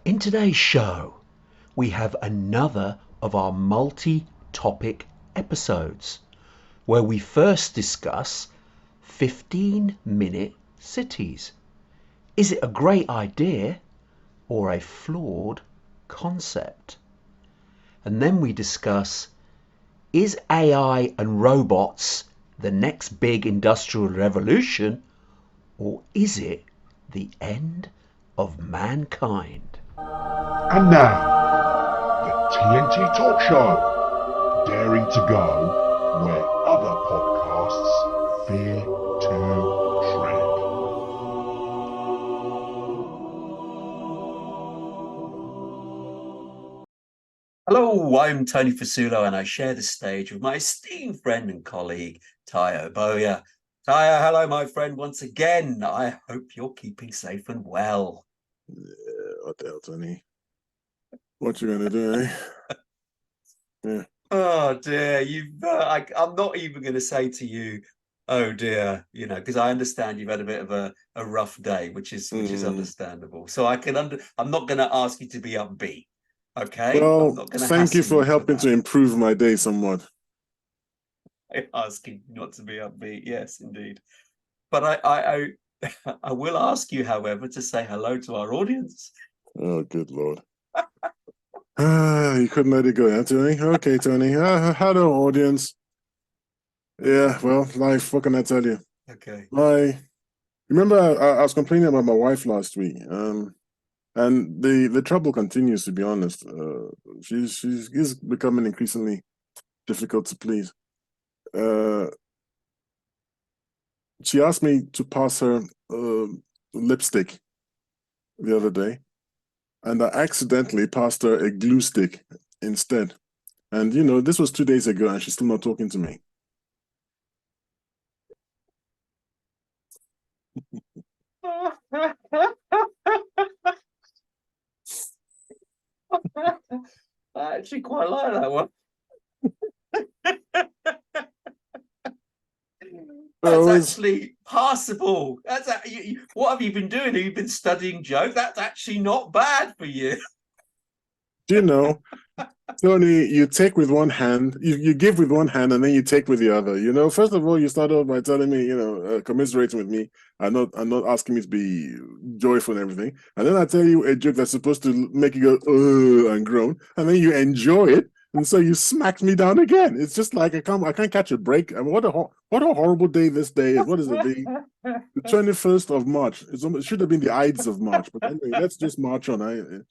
In today's show, we have another of our multi-topic episodes where we first discuss 15-minute cities. Is it a great idea or a flawed concept? And then we discuss, is AI and robots the next big industrial revolution, or is it the end of mankind? And now, the TNT Talk Show, daring to go where other podcasts fear to tread. Hello, I'm Tony Fasulo, and I share the stage with my esteemed friend and colleague, Tayo Boya. Tayo, hello, my friend, once again. I hope you're keeping safe and well. What the hell, Tony? What you gonna do, eh? Yeah. Oh dear, I'm not even going to say to you, oh dear, because I understand you've had a bit of a rough day, which is understandable. So I'm not going to ask you to be upbeat. Okay, I'm Well, not going to thank you hassle for you for helping to that. improve my day somewhat. I'm asking you not to be upbeat. Yes, indeed. But I will ask you, however, to say hello to our audience. Oh, good Lord. You couldn't let it go, huh, Tony? Okay, Tony. Hello, audience. Yeah, well, life, what can I tell you? Okay. Remember I was complaining about my wife last week. And the trouble continues, to be honest. She's becoming increasingly difficult to please. She asked me to pass her lipstick the other day, and I accidentally passed her a glue stick instead. And this was 2 days ago, and she's still not talking to me. I actually quite like that one. That's actually passable. What have you been doing? Have you been studying joke? That's actually not bad for you. Do you know, Tony, you take with one hand, you give with one hand, and then you take with the other. First of all, you start off by telling me, commiserating with me, and not asking me to be joyful and everything. And then I tell you a joke that's supposed to make you go, and groan, and then you enjoy it. And so you smacked me down again. It's just like I can't catch a break. I mean, what a horrible day this day is. What is it? The 21st of March. It should have been the Ides of March. But anyway, let's just march on.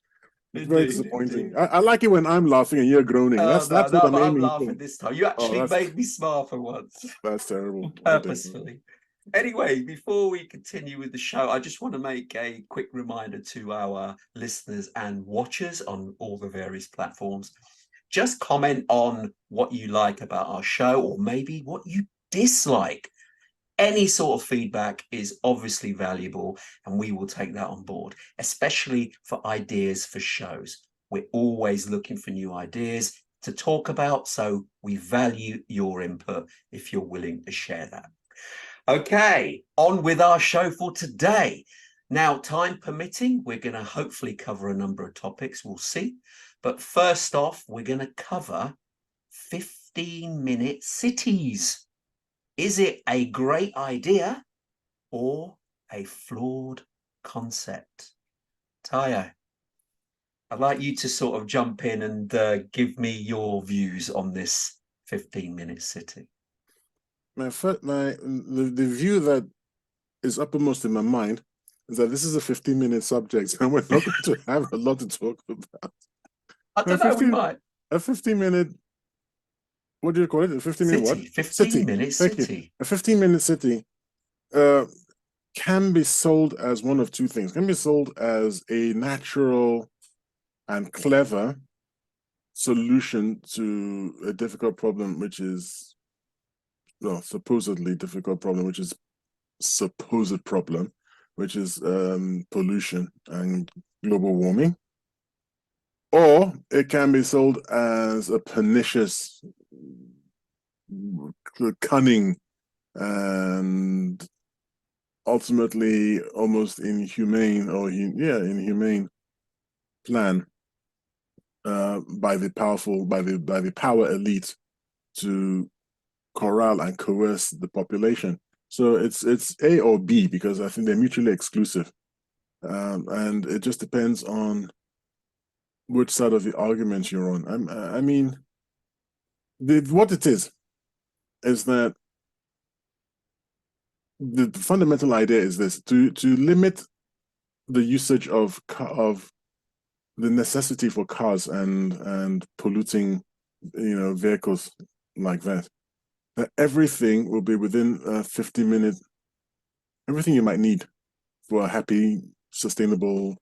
It's very disappointing. I like it when I'm laughing and you're groaning. That's what I'm I'm aiming laughing for. this time. You actually made me smile for once. That's terrible. Purposefully. Anyway, before we continue with the show, I just want to make a quick reminder to our listeners and watchers on all the various platforms. Just comment on what you like about our show, or maybe what you dislike. Any sort of feedback is obviously valuable, and we will take that on board, especially for ideas for shows. We're always looking for new ideas to talk about, so we value your input if you're willing to share that. Okay, on with our show for today. Now, time permitting, we're going to hopefully cover a number of topics. We'll see. But first off, we're going to cover 15-minute cities. Is it a great idea or a flawed concept? Tayo, I'd like you to sort of jump in and give me your views on this 15-minute city. The view that is uppermost in my mind is that this is a 15-minute subject, and we're not going to have a lot to talk about. I don't know, we might. A 15-minute, what do you call it? A 15-minute what? 15-minute city. A 15-minute city can be sold as one of two things. Can be sold as a natural and clever solution to a difficult problem, which is, well, supposedly difficult problem, which is supposed problem, which is pollution and global warming. Or it can be sold as a pernicious, cunning, and ultimately almost inhumane inhumane plan by the power elite to corral and coerce the population. So it's A or B, because I think they're mutually exclusive, and it just depends on which side of the argument you're on. I mean, what it is that the fundamental idea is this: to limit the usage of the necessity for cars and polluting, vehicles like that. That everything will be within a 50-minute. Everything you might need for a happy, sustainable,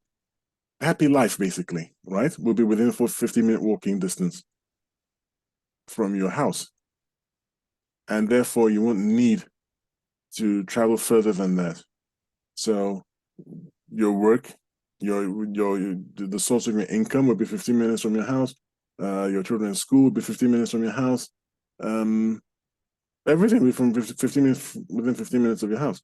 happy life, basically, right? Will be within a 50-minute walking distance from your house, and therefore you won't need to travel further than that. So your work, the source of your income will be 15 minutes from your house. Your children's school will be 15 minutes from your house. Everything will be from 15 minutes within 15 minutes of your house.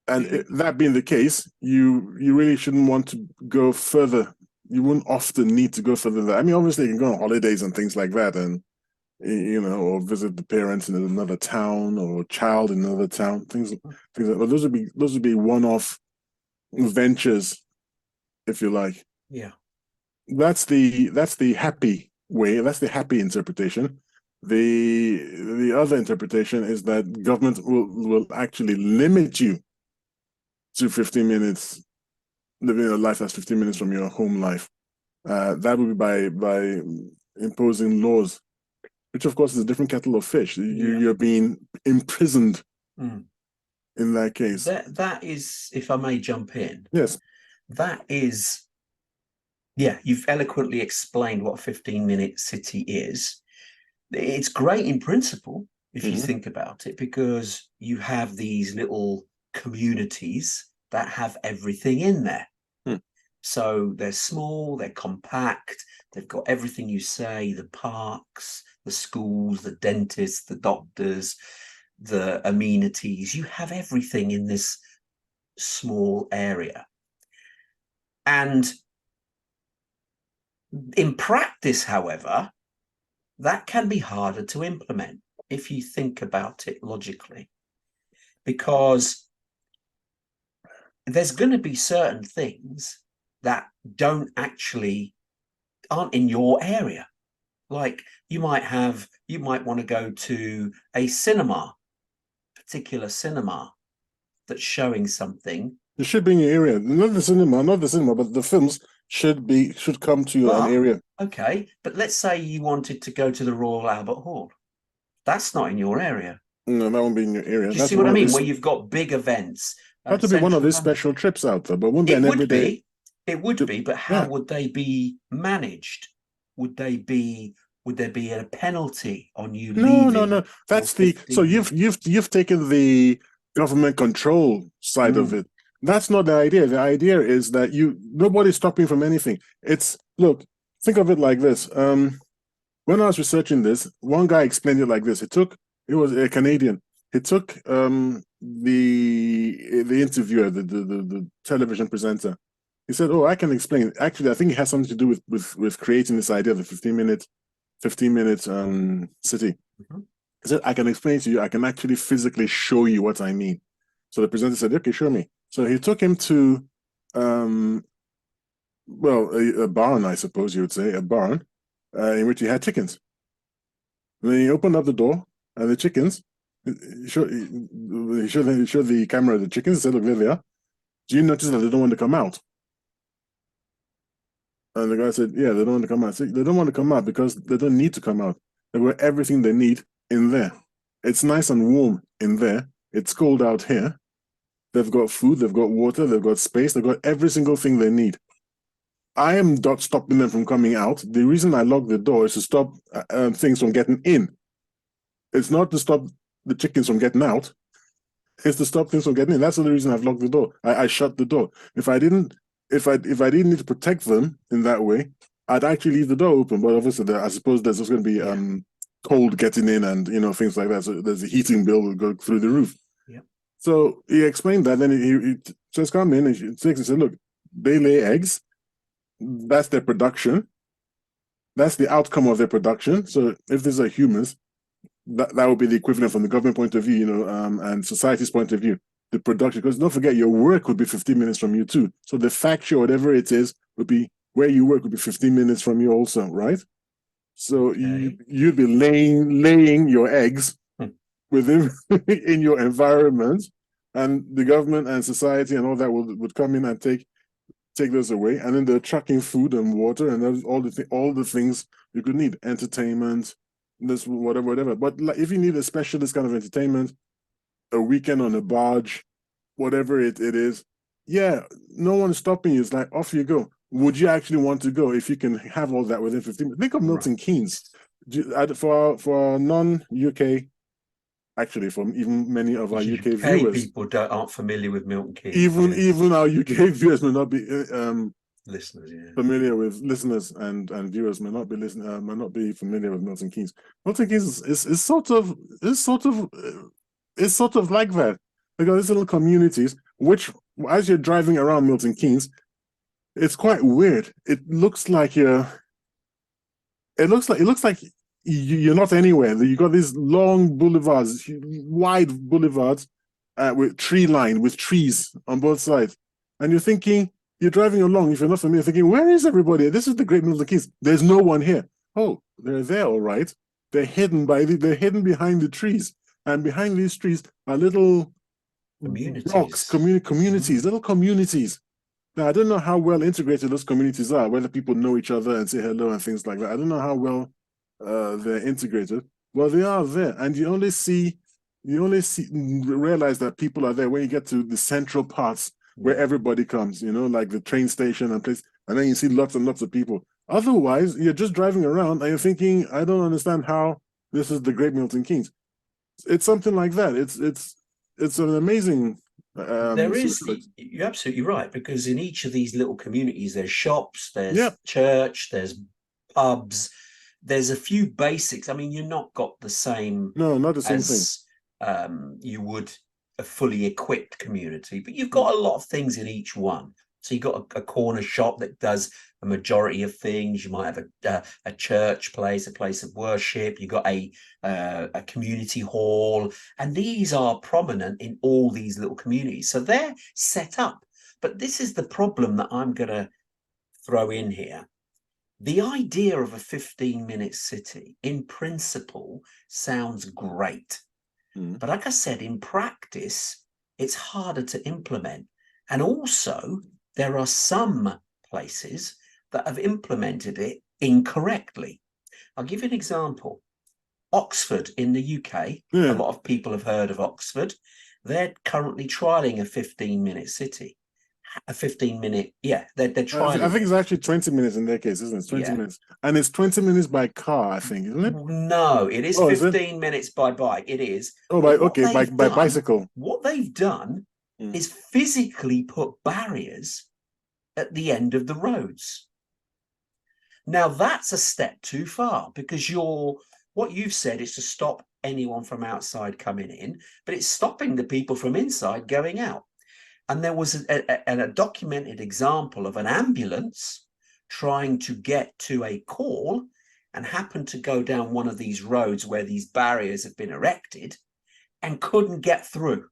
And that being the case, you really shouldn't want to go further. You wouldn't often need to go further than that. I mean, obviously you can go on holidays and things like that, and or visit the parents in another town or child in another town, things like that. But those would be one-off ventures, if you like. Yeah. That's the happy way. That's the happy interpretation. The other interpretation is that government will actually limit you to 15 minutes, living a life that's 15 minutes from your home life. That would be by imposing laws, which of course is a different kettle of fish. You're being imprisoned in that case. That is, if I may jump in. Yes. That is, you've eloquently explained what a 15-minute city is. It's great in principle, if you think about it, because you have these little communities that have everything in there. So they're small, they're compact, they've got everything you say, the parks, the schools, the dentists, the doctors, the amenities. You have everything in this small area. And in practice, however, that can be harder to implement if you think about it logically, because there's going to be certain things that aren't in your area. Like you might want to go to a particular cinema that's showing something. It should be in your area. Not the cinema, but the films should come to an area. Okay, but let's say you wanted to go to the Royal Albert Hall. That's not in your area. No, that won't be in your area. Do you see what I mean? Where you've got big events. That would be one of these special trips out there, but won't be an everyday. It would be, but how would they be managed? Would there be a penalty on you leaving? No. That's so you've taken the government control side of it. That's not the idea. The idea is that nobody's stopping from anything. Think of it like this. When I was researching this, one guy explained it like this. It was a Canadian. He took the interviewer, the television presenter. He said, "Oh, I can explain. Actually, I think it has something to do with creating this idea of the 15-minute city." He said, "I can explain to you. I can actually physically show you what I mean." So the presenter said, "Okay, show me." So he took him to, a barn, I suppose you would say, a barn, in which he had chickens. And then he opened up the door, and the chickens, he showed the camera the chickens, and said, "Look, there they are. Do you notice that they don't want to come out?" And the guy said, "Yeah, they don't want to come out." So they don't want to come out because they don't need to come out. They've got everything they need in there. It's nice and warm in there. It's cold out here. They've got food, they've got water, they've got space, they've got every single thing they need. I am not stopping them from coming out. The reason I lock the door is to stop things from getting in. It's not to stop the chickens from getting out. It's to stop things from getting in. That's the only reason I've locked the door. I shut the door. If I didn't need to protect them in that way, I'd actually leave the door open. But obviously, I suppose there's just going to be cold getting in and things like that. So there's a heating bill will go through the roof. Yeah. So he explained that. Then he just come in and he said, "Look, they lay eggs. That's their production. That's the outcome of their production. So if these are humans, that would be the equivalent from the government point of view, and society's point of view, the production. Because don't forget, your work would be 15 minutes from you too. So the factory, whatever it is, would be where you work would be 15 minutes from you also, right? So Okay. you'd be laying your eggs within in your environment, and the government and society and all that would come in and take those away, and then they're tracking food and water and all the things you could need, entertainment, this whatever. But like, if you need a specialist kind of entertainment, a weekend on a barge, whatever it is, yeah, no one's stopping you. It's like off you go. Would you actually want to go if you can have all that within 15 minutes? Think of Milton Right. Keynes. For non-UK, actually, from even many of our UK UK viewers, people aren't familiar with Milton Keynes. even Yeah. even our UK viewers may not be Listeners, yeah. familiar with listeners and viewers may not be familiar with Milton Keynes. Milton Keynes is sort of like that, because these little communities, which as you're driving around Milton Keynes, it's quite weird. It looks like you're not anywhere. You got these long boulevards, wide boulevards, with trees on both sides, and you're thinking, you're driving along, if you're not familiar, thinking, where is everybody? This is the Great Milton Keynes. There's no one here. Oh, they're there, all right. They're hidden behind the trees, and behind these trees are little blocks, communities, little communities. Now, I don't know how well integrated those communities are, whether people know each other and say hello and things like that. I don't know how well they're integrated. Well, they are there, and you only realize that people are there when you get to the central parts where everybody comes, like the train station and place, and then you see lots and lots of people. Otherwise, you're just driving around and you're thinking, I don't understand how this is the Great Milton Keynes. It's something like that. It's an amazing. You're absolutely right, because in each of these little communities, there's shops, there's church, there's pubs, there's a few basics. I mean, you're not got the same. No, not the same thing. You would a fully equipped community, but you've got a lot of things in each one. So you've got a corner shop that does a majority of things. You might have a church place, a place of worship. You've got a community hall, and these are prominent in all these little communities. So they're set up. But this is the problem that I'm going to throw in here. The idea of a 15-minute city, in principle, sounds great. But like I said, in practice, it's harder to implement. And also, there are some places that have implemented it incorrectly. I'll give you an example. Oxford in the UK, a lot of people have heard of Oxford. They're currently trialing a 15-minute city. A 15-minute, they're trying. I think it's actually 20 minutes in their case, isn't it? 20 minutes. And it's 20 minutes by car, I think, isn't it? No, it is 15 minutes by bike. It is. Oh, by bicycle. What they've done is physically put barriers at the end of the roads. Now, that's a step too far, because what you've said is to stop anyone from outside coming in, but it's stopping the people from inside going out. And there was a documented example of an ambulance trying to get to a call and happened to go down one of these roads where these barriers have been erected and couldn't get through.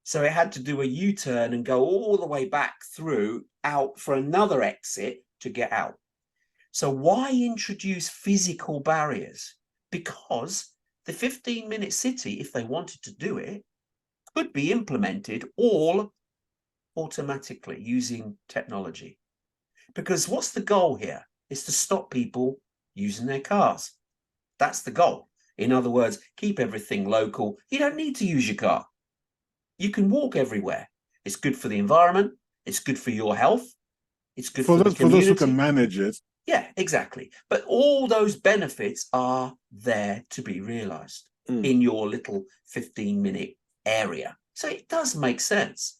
So it had to do a U-turn and go all the way back through out for another exit to get out. So why introduce physical barriers? Because the 15-minute city, if they wanted to do it, could be implemented all automatically using technology. Because what's the goal here? Is to stop people using their cars. That's the goal. In other words, keep everything local. You don't need to use your car. You can walk everywhere. It's good for the environment. It's good for your health. It's good for the community. For those who can manage it. Yeah, exactly. But all those benefits are there to be realized in your little 15-minute area. So it does make sense.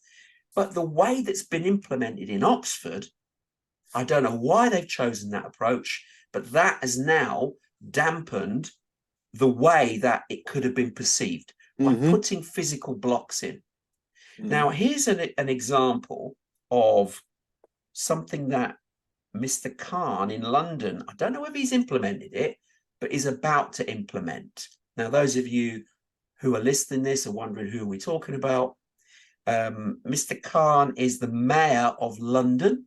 But the way that's been implemented in Oxford, I don't know why they've chosen that approach, but that has now dampened the way that it could have been perceived by putting physical blocks in. Now, here's an example of something that Mr. Khan in London, I don't know if he's implemented it, but is about to implement. Now, those of you who are listening to this are wondering who we're talking about. Mr. Khan is the mayor of London.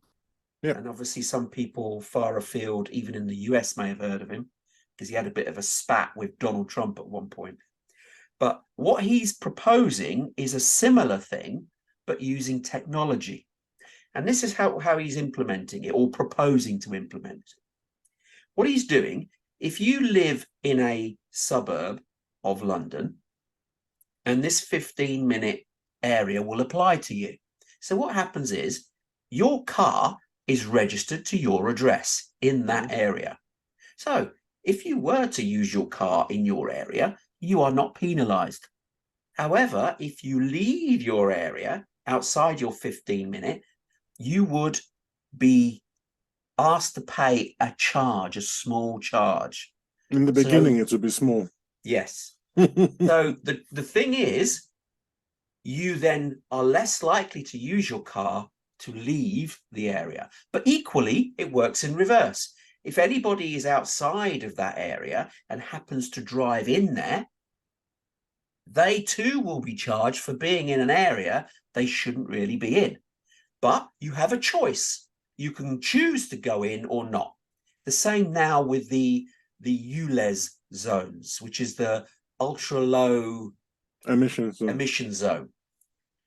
Yep. And obviously some people far afield, even in the US, may have heard of him because he had a bit of a spat with Donald Trump at one point. But what he's proposing is a similar thing, but using technology. And this is how he's implementing it, or proposing to implement it. What he's doing, if you live in a suburb of London, and this 15-minute area will apply to you. So what happens is your car is registered to your address in that area. So if you were to use your car in your area, you are not penalized. However, if you leave your area outside your 15-minute, you would be asked to pay a charge, a small charge. In the beginning, it would be small. Yes. So the thing is, you then are less likely to use your car to leave the area. But equally, it works in reverse. If anybody is outside of that area and happens to drive in there, they too will be charged for being in an area they shouldn't really be in. But you have a choice. You can choose to go in or not. The same now with the ULEZ zones, which is the ultra low emission zone.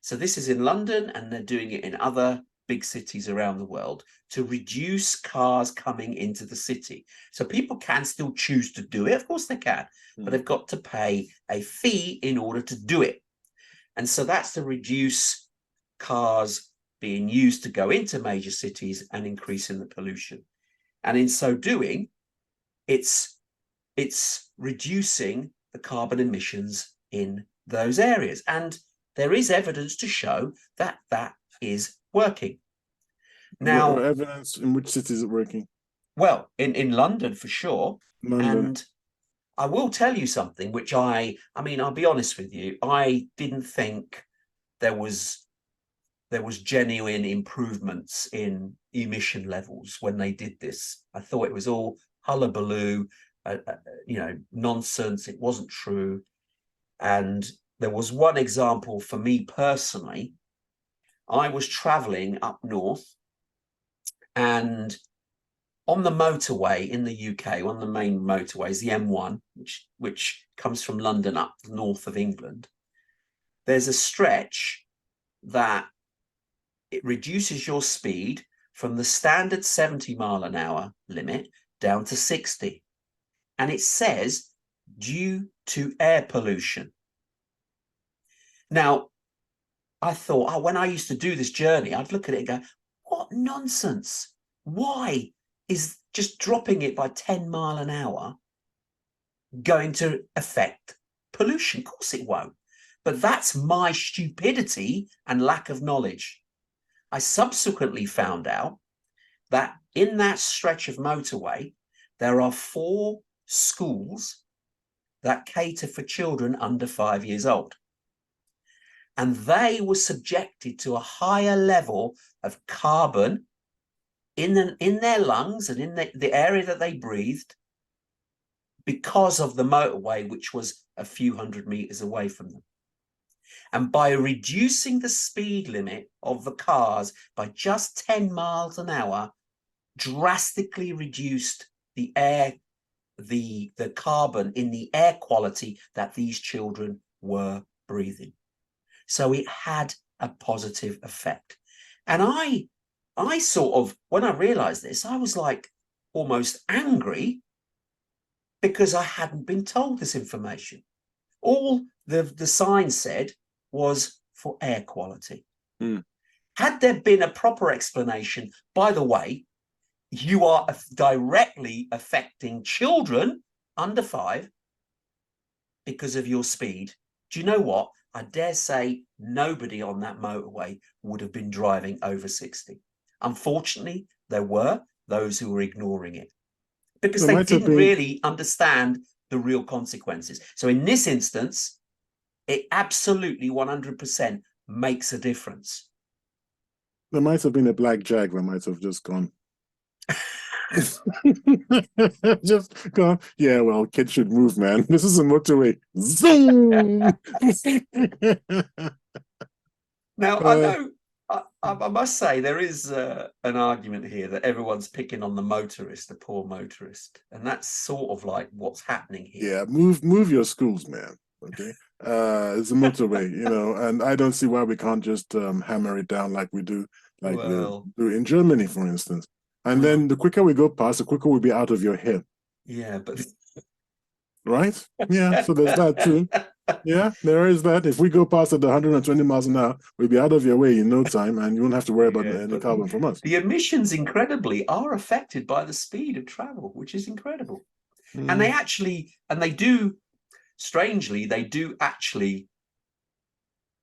So this is in London, and they're doing it in other big cities around the world to reduce cars coming into the city. So people can still choose to do it. Of course they can, but they've got to pay a fee in order to do it. And so that's to reduce cars being used to go into major cities and increasing the pollution. And in so doing, it's reducing the carbon emissions in those areas. And there is evidence to show that that is working. Now, what evidence in which city is it working? Well, in London for sure. London. And I will tell you something, which I mean, I'll be honest with you, I didn't think there was genuine improvements in emission levels when they did this. I thought it was all hullabaloo, nonsense. It wasn't true. And there was one example for me personally. I was traveling up north, and on the motorway in the UK, one of the main motorways, the M1, which comes from London up north of England, there's a stretch that it reduces your speed from the standard 70-mile-an-hour limit down to 60. And it says, due to air pollution. Now, I thought, when I used to do this journey, I'd look at it and go, what nonsense. Why is just dropping it by 10 miles an hour going to affect pollution? Of course it won't. But that's my stupidity and lack of knowledge. I subsequently found out that in that stretch of motorway, there are 4 schools that cater for children under 5 years old. And they were subjected to a higher level of carbon in their lungs and in the area that they breathed because of the motorway, which was a few hundred meters away from them. And by reducing the speed limit of the cars by just 10 miles an hour, drastically reduced the carbon in the air quality that these children were breathing. So it had a positive effect. And I sort of, when I realized this, I was like almost angry because I hadn't been told this information. All the sign said was for air quality. Had there been a proper explanation, by the way, you are directly affecting children under 5 because of your speed. Do you know what? I dare say nobody on that motorway would have been driving over 60. Unfortunately, there were those who were ignoring it because they didn't really understand the real consequences. So in this instance, it absolutely 100% makes a difference. There might have been a black jag that might have just gone. Just gone. Yeah, well, kids should move, man. This is a motorway. Zoom. Now, I know, I must say, there is an argument here that everyone's picking on the motorist, the poor motorist. And that's sort of like what's happening here. Yeah, move your schools, man. Okay. It's a motorway, and I don't see why we can't just hammer it down like we do, like we do in Germany, for instance. And then the quicker we go past, the quicker we'll be out of your head. Yeah, but right? Yeah, so there's that too. Yeah, there is that. If we go past at 120 miles an hour, we'll be out of your way in no time, and you won't have to worry about any carbon from us. The emissions, incredibly, are affected by the speed of travel, which is incredible. And they actually, strangely, they do actually,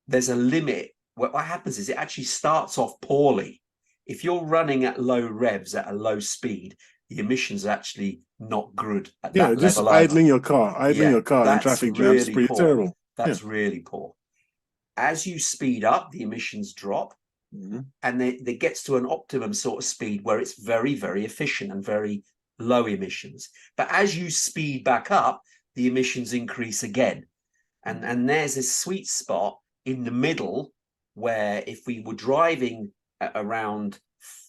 there's a limit. What happens is it actually starts off poorly. If you're running at low revs at a low speed, the emissions are actually not good at that level. Just idling your car in traffic jams is pretty terrible. That's really poor. As you speed up, the emissions drop, and it gets to an optimum sort of speed where it's very, very efficient and very low emissions. But as you speed back up, the emissions increase again. And there's a sweet spot in the middle where if we were driving at around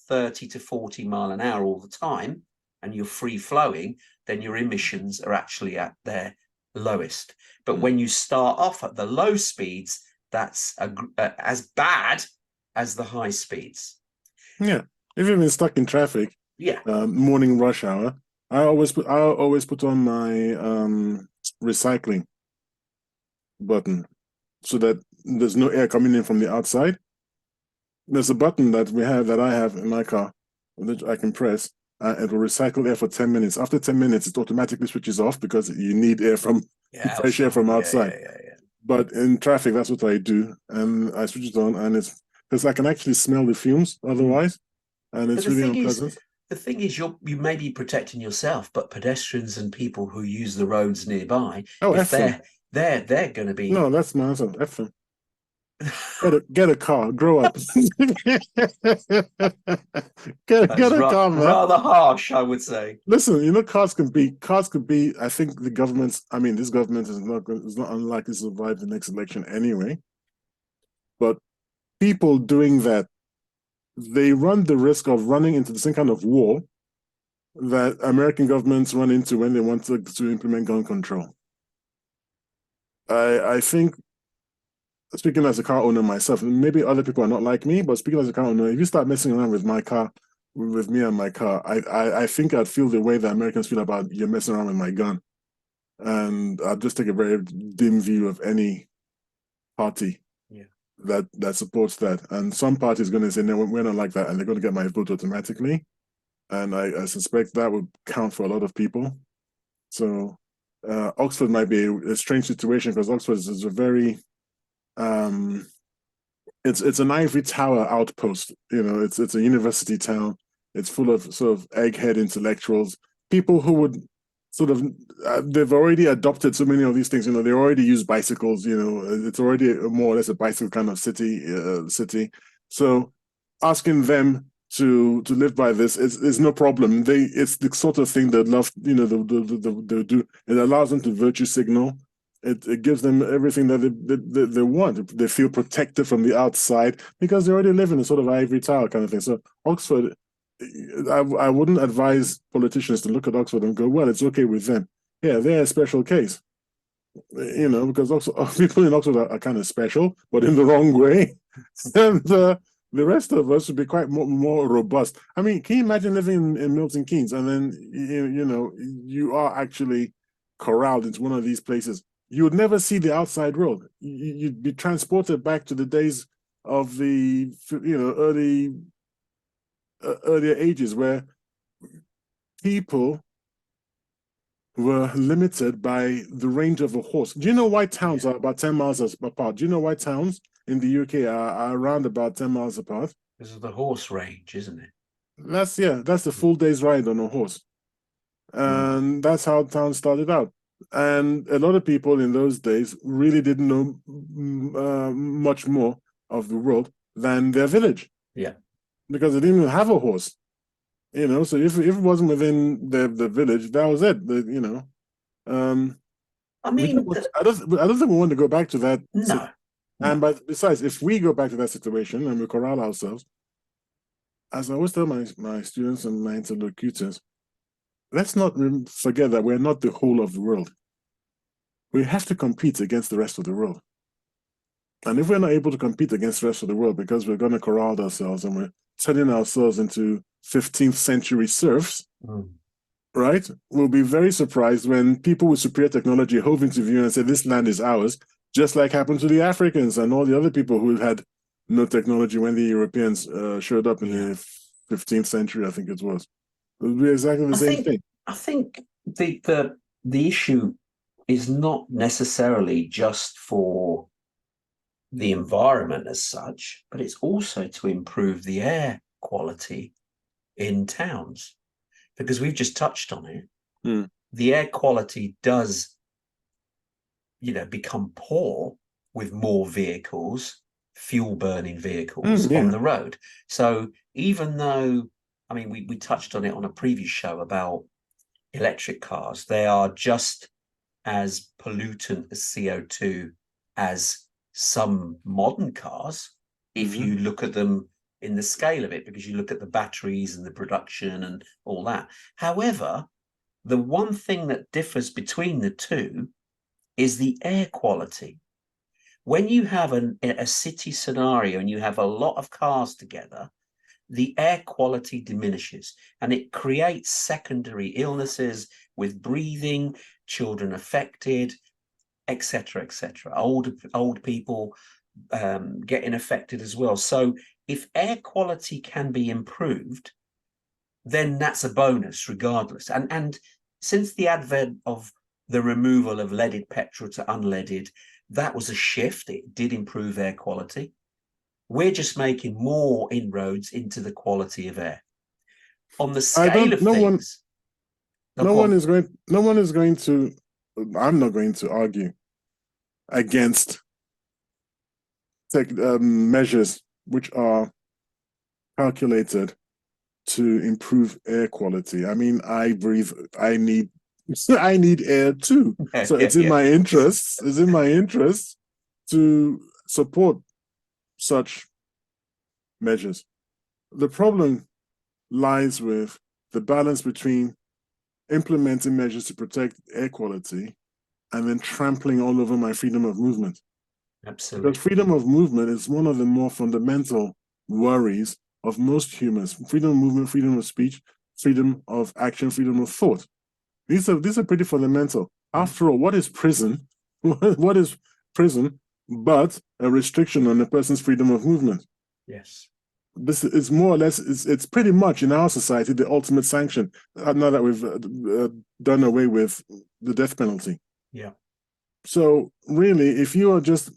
30 to 40 mile an hour all the time, and you're free flowing, then your emissions are actually at their lowest. But when you start off at the low speeds, that's as bad as the high speeds. Yeah, if you've been stuck in traffic, morning rush hour, I always put on my recycling button so that there's no air coming in from the outside. There's a button that I have in my car that I can press. It will recycle air for 10 minutes. After 10 minutes, it automatically switches off because you need air from fresh air from outside. But in traffic, that's what I do, and I switch it on, and it's because I can actually smell the fumes otherwise, and it's really unpleasant. The thing is, you may be protecting yourself, but pedestrians and people who use the roads nearby, they're going to be. No, that's my answer. F them. Get a car, grow up. get a car, man. Rather harsh, I would say. Listen, cars could be. I think this government is not unlikely to survive the next election anyway. But people doing that, they run the risk of running into the same kind of war that American governments run into when they want to implement gun control. I think, speaking as a car owner myself, maybe other people are not like me, but speaking as a car owner, if you start messing around with my car, with me and my car, I think I'd feel the way that Americans feel about you messing around with my gun. And I'd just take a very dim view of any party that supports that. And some parties going to say, no, we're not like that, and they're going to get my vote automatically. And I suspect that would count for a lot of people. So Oxford might be a strange situation because Oxford is a very it's an ivory tower outpost. It's a university town. It's full of sort of egghead intellectuals, people who would sort of they've already adopted so many of these things. They already use bicycles. It's already more or less a bicycle kind of city. So asking them to live by this is no problem. It's the sort of thing that love they'll do. It allows them to virtue signal. It gives them everything that they want. They feel protected from the outside because they already live in a sort of ivory tower kind of thing. So Oxford, I wouldn't advise politicians to look at Oxford and go, well, it's okay with them. Yeah, they're a special case. Because people in Oxford are kind of special, but in the wrong way. And the rest of us should be quite more robust. I mean, can you imagine living in Milton Keynes and then you are actually corralled into one of these places? You would never see the outside world. You'd be transported back to the days of the earlier ages where people were limited by the range of a horse. Do you know why towns are about 10 miles apart? Do you know why towns in the UK are around about 10 miles apart? This is the horse range, isn't it? That's the full day's ride on a horse. And that's how towns started out. And a lot of people in those days really didn't know much more of the world than their village. Yeah. because they didn't even have a horse. So if it wasn't within the village, that was it. Um, I mean, I don't think we want to go back to that. no. And but besides, if we go back to that situation and we corral ourselves, as I always tell my students and my interlocutors, let's not forget that we're not the whole of the world. We have to compete against the rest of the world. And if we're not able to compete against the rest of the world because we're going to corral ourselves and we're turning ourselves into 15th century serfs, right? We'll be very surprised when people with superior technology hove into view and say, this land is ours, just like happened to the Africans and all the other people who had no technology when the Europeans showed up in the 15th century, I think it was. It would be exactly the same thing. I think the issue is not necessarily just for the environment as such, but it's also to improve the air quality in towns, because we've just touched on it. The air quality does, become poor with more vehicles, fuel burning vehicles on the road. So even though, I mean, we touched on it on a previous show about electric cars, they are just as pollutant as CO2 as some modern cars, if you look at them in the scale of it, because you look at the batteries and the production and all that. However, the one thing that differs between the two is the air quality. When you have a city scenario and you have a lot of cars together, the air quality diminishes and it creates secondary illnesses with breathing, children affected, etc., etc. Old people getting affected as well. So if air quality can be improved, then that's a bonus regardless. And since the advent of the removal of leaded petrol to unleaded, that was a shift. It did improve air quality. We're just making more inroads into the quality of air. On the scale of things, no one is going to, I'm not going to argue against measures which are calculated to improve air quality. I mean, I need air too. So it's in my interests. It's in my interests to support such measures. The problem lies with the balance between implementing measures to protect air quality and then trampling all over my freedom of movement. Absolutely. Because freedom of movement is one of the more fundamental worries of most humans. Freedom of movement, freedom of speech, freedom of action, freedom of thought. These are pretty fundamental. After all, what is prison? What is prison but a restriction on a person's freedom of movement? Yes. This is more or less, it's pretty much in our society the ultimate sanction, now that we've done away with the death penalty. Yeah. So really, if you are just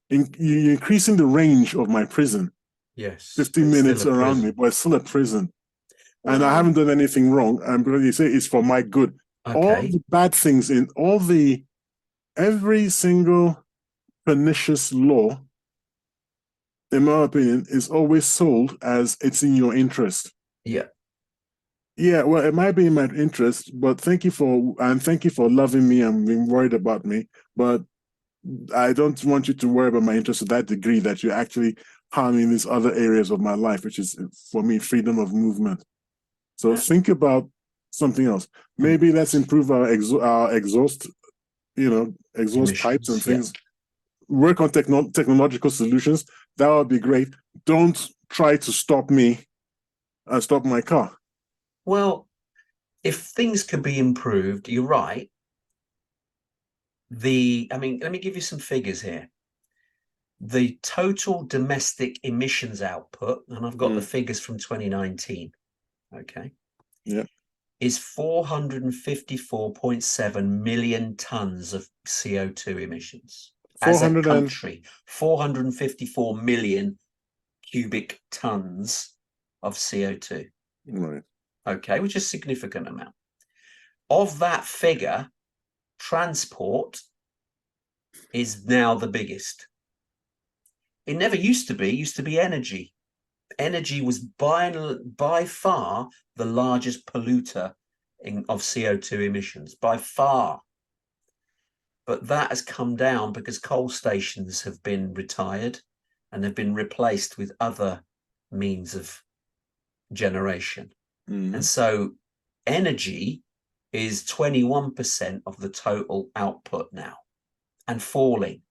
you're increasing the range of my prison, yes, 15 minutes around me, but it's still a prison. Well, and I haven't done anything wrong. I'm going to say it's for my good. Okay. All the bad things in every single pernicious law, in my opinion, is always sold as it's in your interest. Yeah. Yeah, well, it might be in my interest, but thank you for loving me and being worried about me. But I don't want you to worry about my interest to that degree that you're actually harming these other areas of my life, which is, for me, freedom of movement. So think about something else. Maybe let's improve our exhaust emissions, pipes and things. Yeah. Work on technological solutions. That would be great. Don't try to stop me and stop my car. Well, if things could be improved, you're right. Let me give you some figures here. The total domestic emissions output, and I've got the figures from 2019, okay? Yeah. Is 454.7 million tons of CO2 emissions. As a country, 454 million cubic tons of CO2. Right. Okay, which is a significant amount. Of that figure, transport is now the biggest. It never used to be energy. energy was by far the largest polluter of CO2 emissions, by far. But that has come down because coal stations have been retired and have been replaced with other means of generation. And so energy is 21% of the total output now and falling.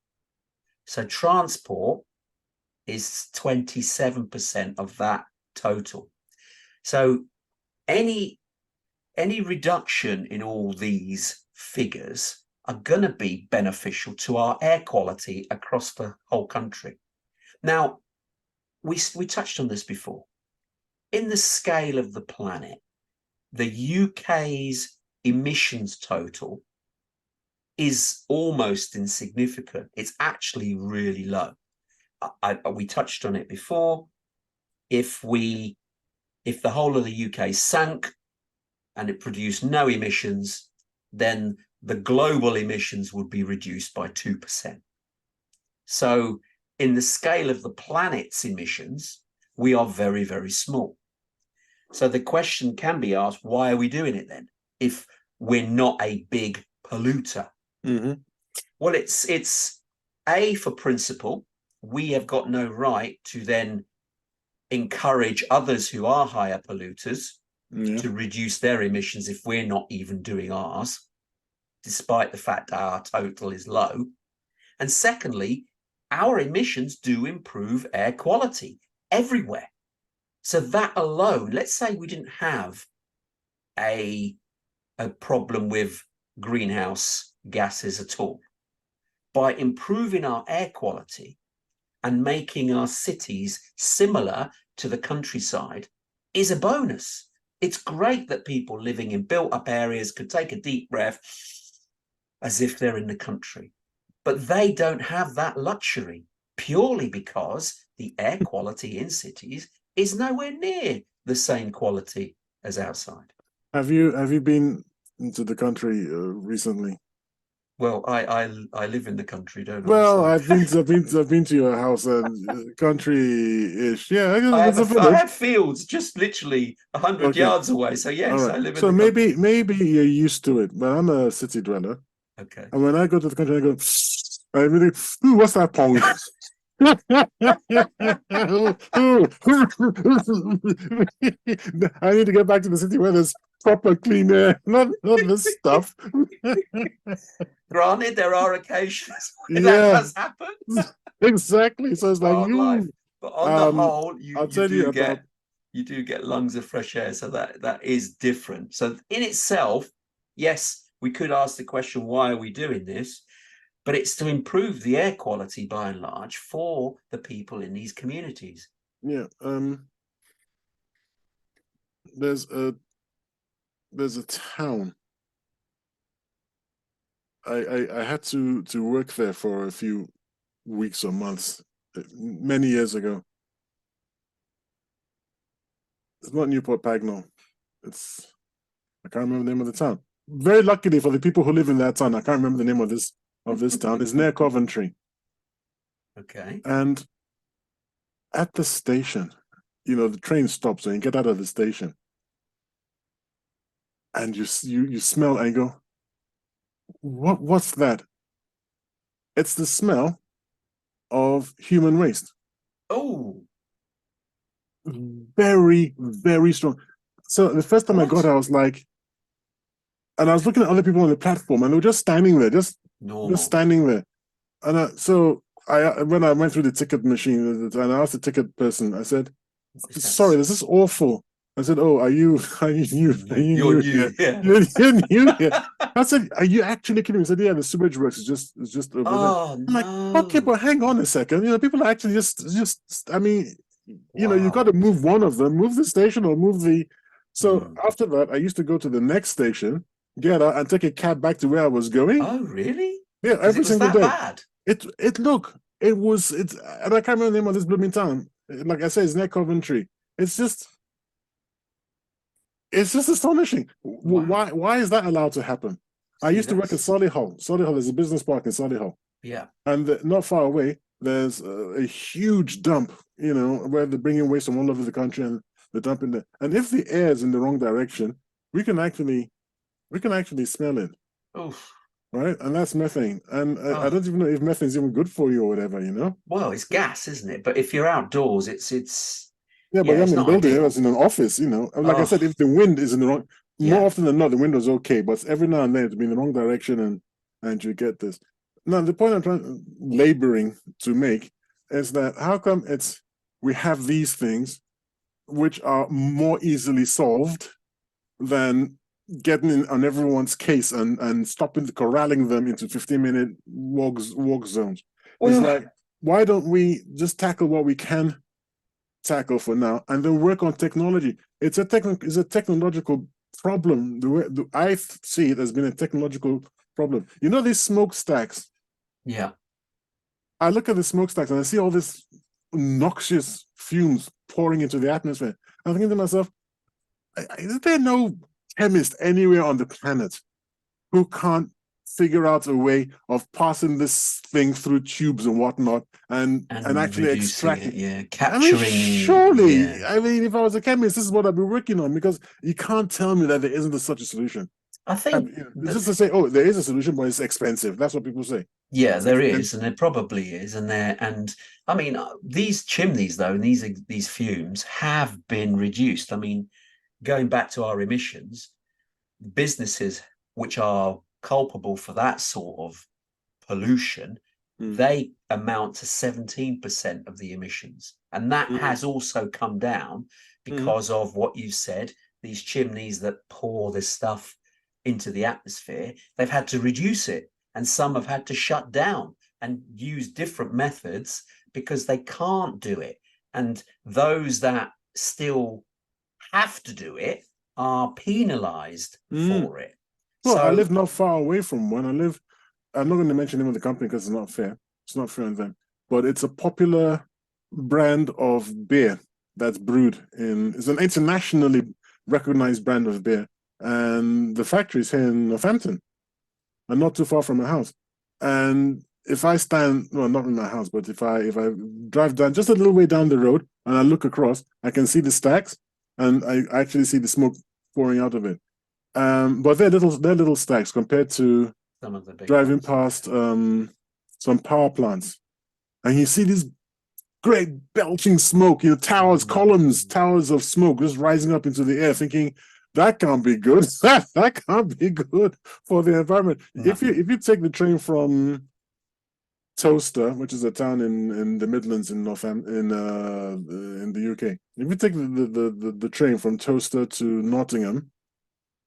So transport is 27% of that total. So any reduction in all these figures are going to be beneficial to our air quality across the whole country. Now, we touched on this before. In the scale of the planet, the UK's emissions total is almost insignificant. It's actually really low. We touched on it before. If the whole of the UK sank and it produced no emissions, then the global emissions would be reduced by 2%. So in the scale of the planet's emissions, we are very, very small. So the question can be asked, why are we doing it then, if we're not a big polluter? Well, it's A, for principle. We have got no right to then encourage others who are higher polluters to reduce their emissions if we're not even doing ours, despite the fact that our total is low. And secondly, our emissions do improve air quality everywhere. So that alone, let's say we didn't have a problem with greenhouse gases at all. By improving our air quality and making our cities similar to the countryside is a bonus. It's great that people living in built-up areas could take a deep breath as if they're in the country. But they don't have that luxury purely because the air quality in cities is nowhere near the same quality as outside. Have you been into the country recently? Well, I live in the country, don't I? Well, So. I've been to your house and country-ish. Yeah, I have fields just literally 100 yards away. So yes, I live in so the country. maybe you're used to it, but I'm a city dweller. Okay. And when I go to the country, I go, I really, ooh, what's that pong? I need to get back to the city where there's proper clean air, not this stuff. Granted, there are occasions when that does happen. Exactly. So it's like life. But on the whole, I'll tell you about you do get lungs of fresh air. So that is different. So in itself, yes, we could ask the question, why are we doing this? But it's to improve the air quality by and large for the people in these communities. Yeah. There's a town. I had to work there for a few weeks or months, many years ago. It's not Newport Pagnell. I can't remember the name of the town. Very luckily for the people who live in that town, I can't remember the name of this town. It's near Coventry. Okay. And at the station, the train stops and you get out of the station. And you smell and you go, what's that? It's the smell of human waste. Oh. Very, very strong. So the first time I got it, I was like, and I was looking at other people on the platform and they were just standing there, just standing there. And so when I went through the ticket machine and I asked the ticket person, I said, sorry, this is awful. I said, oh, are you new? You're new. Yeah. You're new here. I said, are you actually kidding me? He said, yeah, the sewage works is just over there. I'm like, okay, but hang on a second. People are actually just I mean, you've got to move one of them, move the station or move the. So after that, I used to go to the next station, get out and take a cab back to where I was going. Oh, really? Yeah, every single day. Bad? And I can't remember the name of this blooming town. Like I said, it's near Coventry. It's just astonishing. Wow. Why is that allowed to happen? I used to work at Solihull. Solihull is a business park in Solihull. Yeah. And not far away, there's a huge dump, where they're bringing waste from all over the country and they're dumping there. And if the air is in the wrong direction, we can actually smell it, Oof. right? And that's methane. And I Oh. don't even know if methane is even good for you or whatever. Well, it's gas, isn't it? But if you're outdoors, Yeah, but yeah, I'm it's in a not building, I ideal. was in an office, Like I Oh, said, if the wind is in the wrong, more yeah. often than not, the wind was okay, but every now and then it'll be in the wrong direction and you get this. Now, the point I'm laboring to make is that how come we have these things which are more easily solved than getting in on everyone's case and stopping corralling them into 15-minute walk zones. It's Well, like, why don't we just tackle what we can tackle for now and then work on technology? It's a technological problem. The way I see it as being a technological problem. These smokestacks. yeah. I look at the smokestacks and I see all this noxious fumes pouring into the atmosphere. I'm thinking to myself, is there no chemist anywhere on the planet who can't figure out a way of passing this thing through tubes and whatnot and And actually reducing extract it, it? yeah. I mean, Capturing, surely, yeah. if I was a chemist, this is what I'd be working on, because you can't tell me that there isn't such a solution. I think It's that, just to say, oh, there is a solution, but it's expensive. That's what people say. yeah, It's there is, expensive. and there probably is, and I mean, these chimneys though, and these fumes have been reduced. I mean, going back to our emissions, businesses which are culpable for that sort of pollution, Mm, they amount to 17% of the emissions. And that mm, has also come down mm, because of what you said, these chimneys that pour this stuff into the atmosphere, they've had to reduce it. And some have had to shut down and use different methods because they can't do it. And those that still have to do it are penalized mm. for it. Well, I So, live not far away from one. I'm not going to mention the name of the company because it's not fair. It's not fair on them. But it's a popular brand of beer that's brewed it's an internationally recognized brand of beer. And the factory is here in Northampton and not too far from my house. And if I stand, well, not in my house, but if I drive down just a little way down the road and I look across, I can see the stacks and I actually see the smoke pouring out of it. But they're little stacks compared to some of the big driving ones, past some power plants, and you see this great belching smoke, towers of smoke just rising up into the air, thinking that can't be good. That can't be good for the environment. no. If you take the train from Towcester, which is a town in the Midlands in in the UK, if you take the train from Towcester to Nottingham,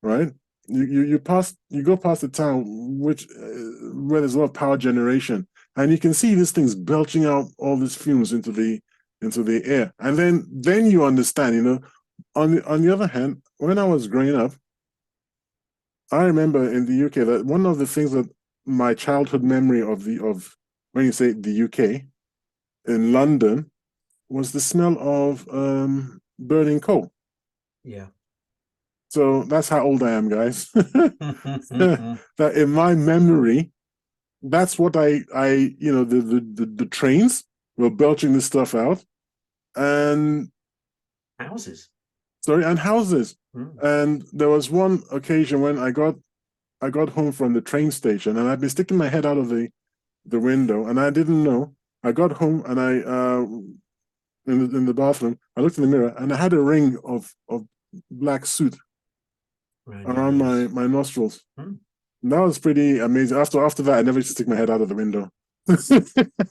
right? You go past the town where there's a lot of power generation, and you can see these things belching out all these fumes into the air, and then you understand. On the other hand, when I was growing up, I remember in the UK that one of the things that my childhood memory of when you say the UK in London was the smell of burning coal. Yeah. So that's how old I am, guys. That in my memory, that's what the trains were belching this stuff out, and Houses. sorry, and houses. Mm. And there was one occasion when I got home from the train station, and I'd been sticking my head out of the window, and I didn't know. I got home and I in the bathroom, I looked in the mirror, and I had a ring of black soot Around your around nose. my nostrils. Mm. And that was pretty amazing. After that, I never used to stick my head out of the window.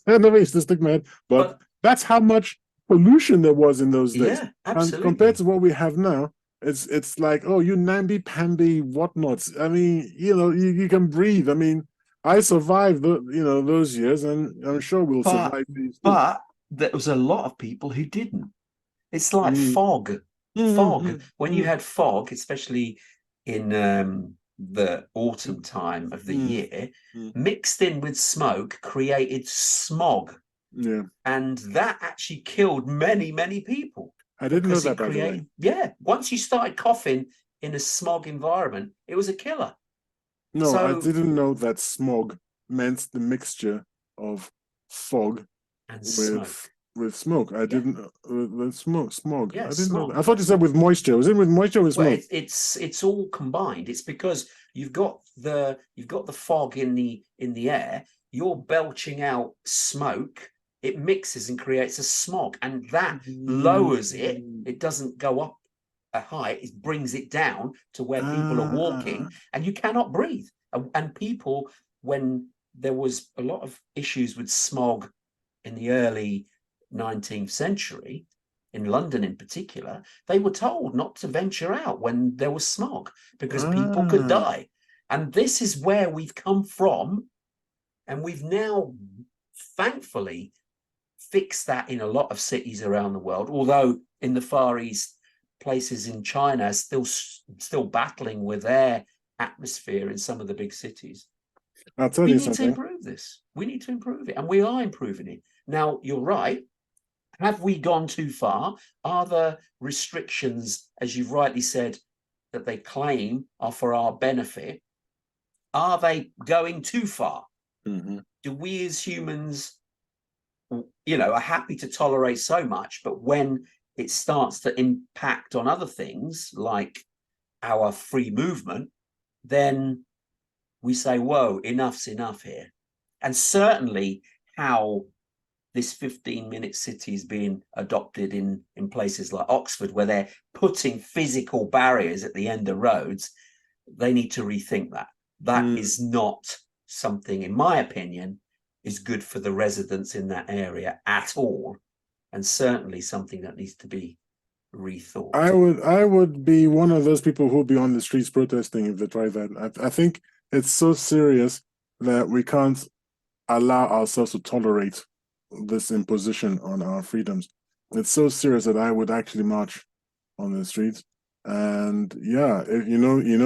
I never used to stick my head, but But that's how much pollution there was in those days. yeah, And compared absolutely. to what we have now, it's like, oh, you namby pamby whatnots. I mean, you can breathe. I mean, I survived those years, and I'm sure we'll But survive these too. but there was a lot of people who didn't. It's like Mm, fog. mm, Fog. mm, When you mm, had fog, especially in the mm, autumn time of the mm, year, mm. mixed in with smoke, created smog. Yeah, And that actually killed many, many people I didn't know because that, it by the way. created, yeah, once you started coughing in a smog environment, it was a killer. No, I So didn't know that smog meant the mixture of fog and smoke. With smoke. I didn't with smog. Yeah, I didn't know smog. that. I thought you said with moisture. Was it with moisture or with Well, smoke? it's all combined. It's because you've got the fog in the air. You're belching out smoke. It mixes and creates a smog, and that lowers it. It doesn't go up a height. It brings it down to where people are walking, and you cannot breathe. And people, when there was a lot of issues with smog in the early 19th century, in London in particular, they were told not to venture out when there was smog because people could die. And this is where we've come from. And we've now, thankfully, fixed that in a lot of cities around the world. Although in the Far East, places in China are still battling with their atmosphere in some of the big cities. I'll tell We you need to something. improve this. We need to improve it. And we are improving it. Now, you're right. Have we gone too far? Are the restrictions, as you've rightly said, that they claim are for our benefit, are they going too far? Mm-hmm. Do we as humans, are happy to tolerate so much, but when it starts to impact on other things like our free movement, then we say, whoa, enough's enough here. And certainly how this 15-minute city is being adopted in places like Oxford, where they're putting physical barriers at the end of roads, they need to rethink that. That is not something, in my opinion, is good for the residents in that area at all, and certainly something that needs to be rethought. I would be one of those people who'll be on the streets protesting if they try that. I think it's so serious that we can't allow ourselves to tolerate this imposition on our freedoms. It's so serious that I would actually march on the streets. And yeah,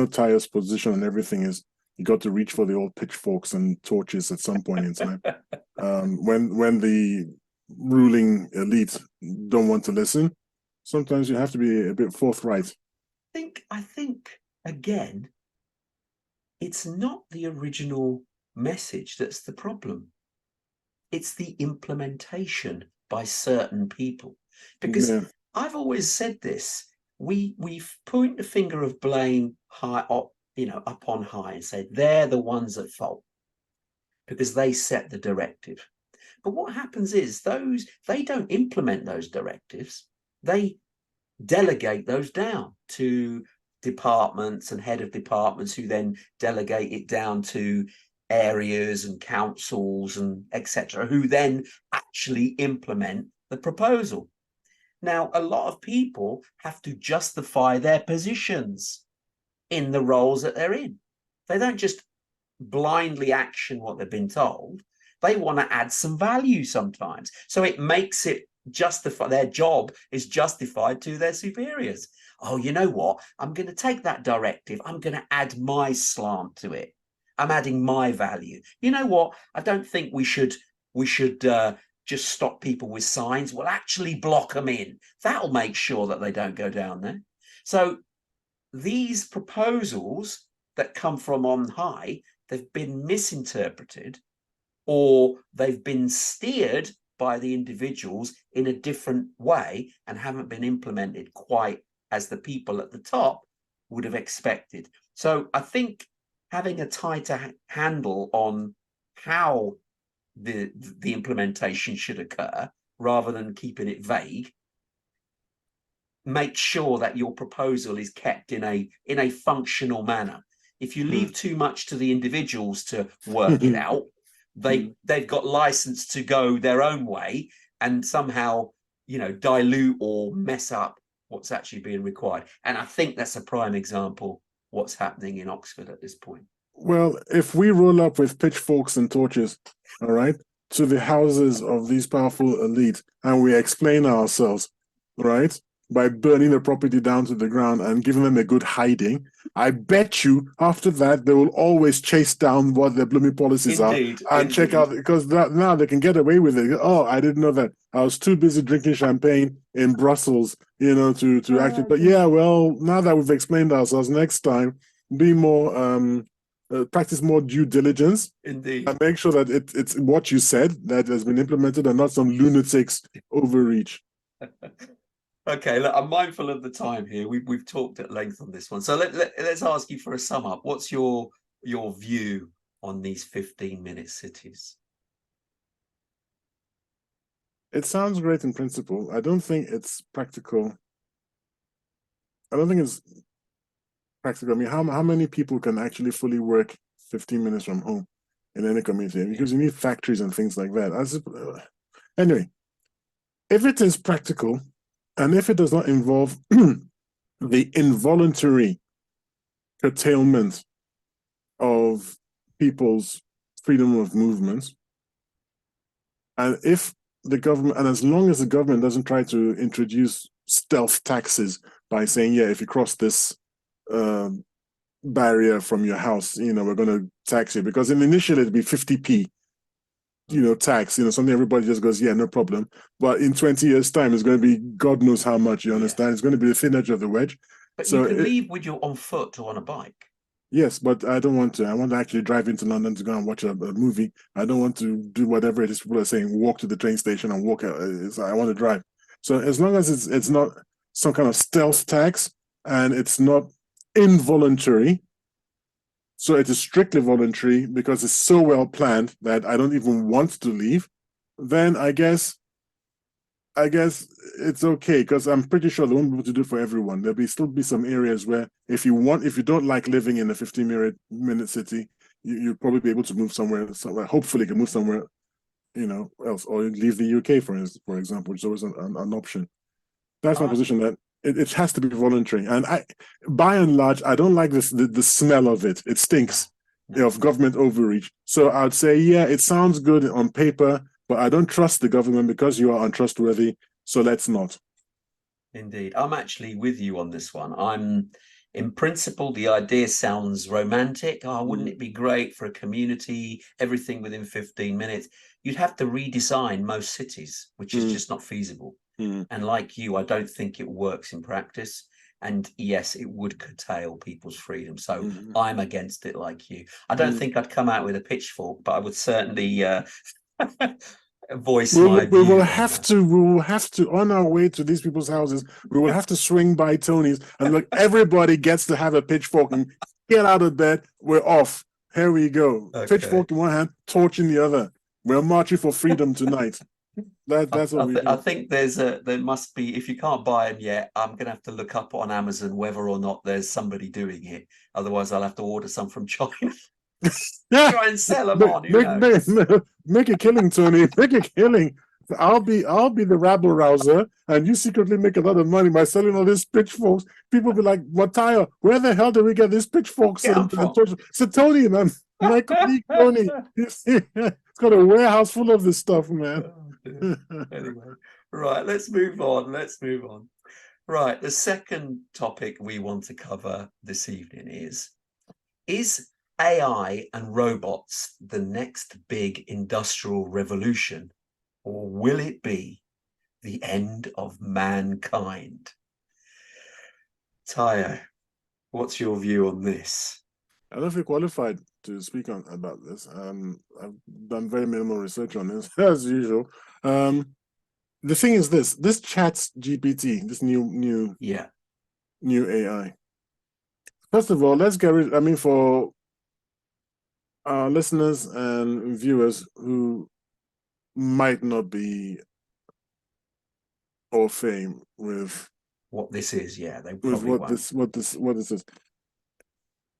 Tyre's position and everything is you got to reach for the old pitchforks and torches at some point in time. When the ruling elite don't want to listen, sometimes you have to be a bit forthright. I think again, it's not the original message that's the problem. It's the implementation by certain people. Because I've always said this, we point the finger of blame high up, up on high and say they're the ones at fault because they set the directive. But what happens is they don't implement those directives. They delegate those down to departments and head of departments who then delegate it down to areas and councils and etc., who then actually implement the proposal. Now, a lot of people have to justify their positions in the roles that they're in. They don't just blindly action what they've been told. They want to add some value sometimes. So it makes it justify, their job is justified to their superiors. Oh, you know what? I'm going to take that directive. I'm going to add my slant to it. I'm adding my value. You know what? I don't think we should just stop people with signs. We'll actually block them in. That'll make sure that they don't go down there. So these proposals that come from on high, they've been misinterpreted, or they've been steered by the individuals in a different way and haven't been implemented quite as the people at the top would have expected. So I think having a tighter handle on how the implementation should occur, rather than keeping it vague, make sure that your proposal is kept in a functional manner. If you leave too much to the individuals to work it out, they've got license to go their own way and somehow dilute or mess up what's actually being required. And I think that's a prime example what's happening in Oxford at this point. Well, if we roll up with pitchforks and torches, all right, to the houses of these powerful elite, and we explain ourselves, right, by burning the property down to the ground and giving them a good hiding, I bet you after that they will always chase down what their blooming policies are and check out, because now they can get away with it. Oh, I didn't know that. I was too busy drinking champagne in Brussels, to actually. But yeah, well, now that we've explained ourselves, next time be more practice more due diligence Indeed. and make sure that it's what you said that has been implemented and not some lunatic's overreach. Okay, look, I'm mindful of the time here. We've talked at length on this one, so let's ask you for a sum up. What's your view on these 15-minute cities? It sounds great in principle. I don't think it's practical. I don't think it's practical. I mean, how many people can actually fully work 15 minutes from home in any community? Because you need factories and things like that. Anyway, if it is practical and if it does not involve the involuntary curtailment of people's freedom of movement, and if the government, and as long as the government doesn't try to introduce stealth taxes by saying, yeah, if you cross this barrier from your house, we're going to tax you, because initially it'd be 50p, tax, something everybody just goes, yeah, no problem. But in 20 years' time, it's going to be God knows how much, you understand? Yeah. It's going to be the thin edge of the wedge. But so you can leave with you on foot or on a bike. Yes, but I don't want to. I want to actually drive into London to go and watch a movie. I don't want to do whatever it is people are saying, walk to the train station and walk out. I want to drive. So as long as it's not some kind of stealth tax and it's not involuntary, so it is strictly voluntary because it's so well planned that I don't even want to leave, then I guess it's okay, because I'm pretty sure they won't be able to do it for everyone. There'll still be some areas where if you don't like living in a 15-minute city, you'll probably be able to move somewhere. Hopefully, you can move somewhere, else, or leave the UK for example, which is always an option. That's my position. That it has to be voluntary, and by and large, I don't like the smell of it. It stinks of government overreach. So I'd say, yeah, it sounds good on paper, but I don't trust the government because you are untrustworthy, so let's not. Indeed. I'm actually with you on this one. In principle, the idea sounds romantic. Oh, wouldn't it be great for a community, everything within 15 minutes? You'd have to redesign most cities, which is just not feasible. And like you, I don't think it works in practice. And yes, it would curtail people's freedom. So I'm against it like you. I don't think I'd come out with a pitchfork, but I would certainly... voice my view. We will have to on our way to these people's houses, we will have to swing by Tony's and look, everybody gets to have a pitchfork and get out of bed. We're off. Here we go. Okay. Pitchfork in one hand, torch in the other. We're marching for freedom tonight. That's what we do. I think there must be, if you can't buy them yet, I'm gonna have to look up on Amazon whether or not there's somebody doing it. Otherwise, I'll have to order some from China. Try and sell them on. Make a killing, Tony. Make a killing. I'll be the rabble rouser, and you secretly make a lot of money by selling all these pitchforks. People be like, "Mataya, where the hell did we get these pitchforks?" So Tony, man, my colleague Tony, he's got a warehouse full of this stuff, man. Anyway, right, let's move on. Right, the second topic we want to cover this evening is AI and robots the next big industrial revolution, or will it be the end of mankind? Tayo, what's your view on this? I don't feel qualified to speak about this. I've done very minimal research on this, as usual. The thing is this Chat GPT, this new AI. First of all, let's get rid. I mean, for our listeners and viewers who might not be au fait with what this is, they with what this is.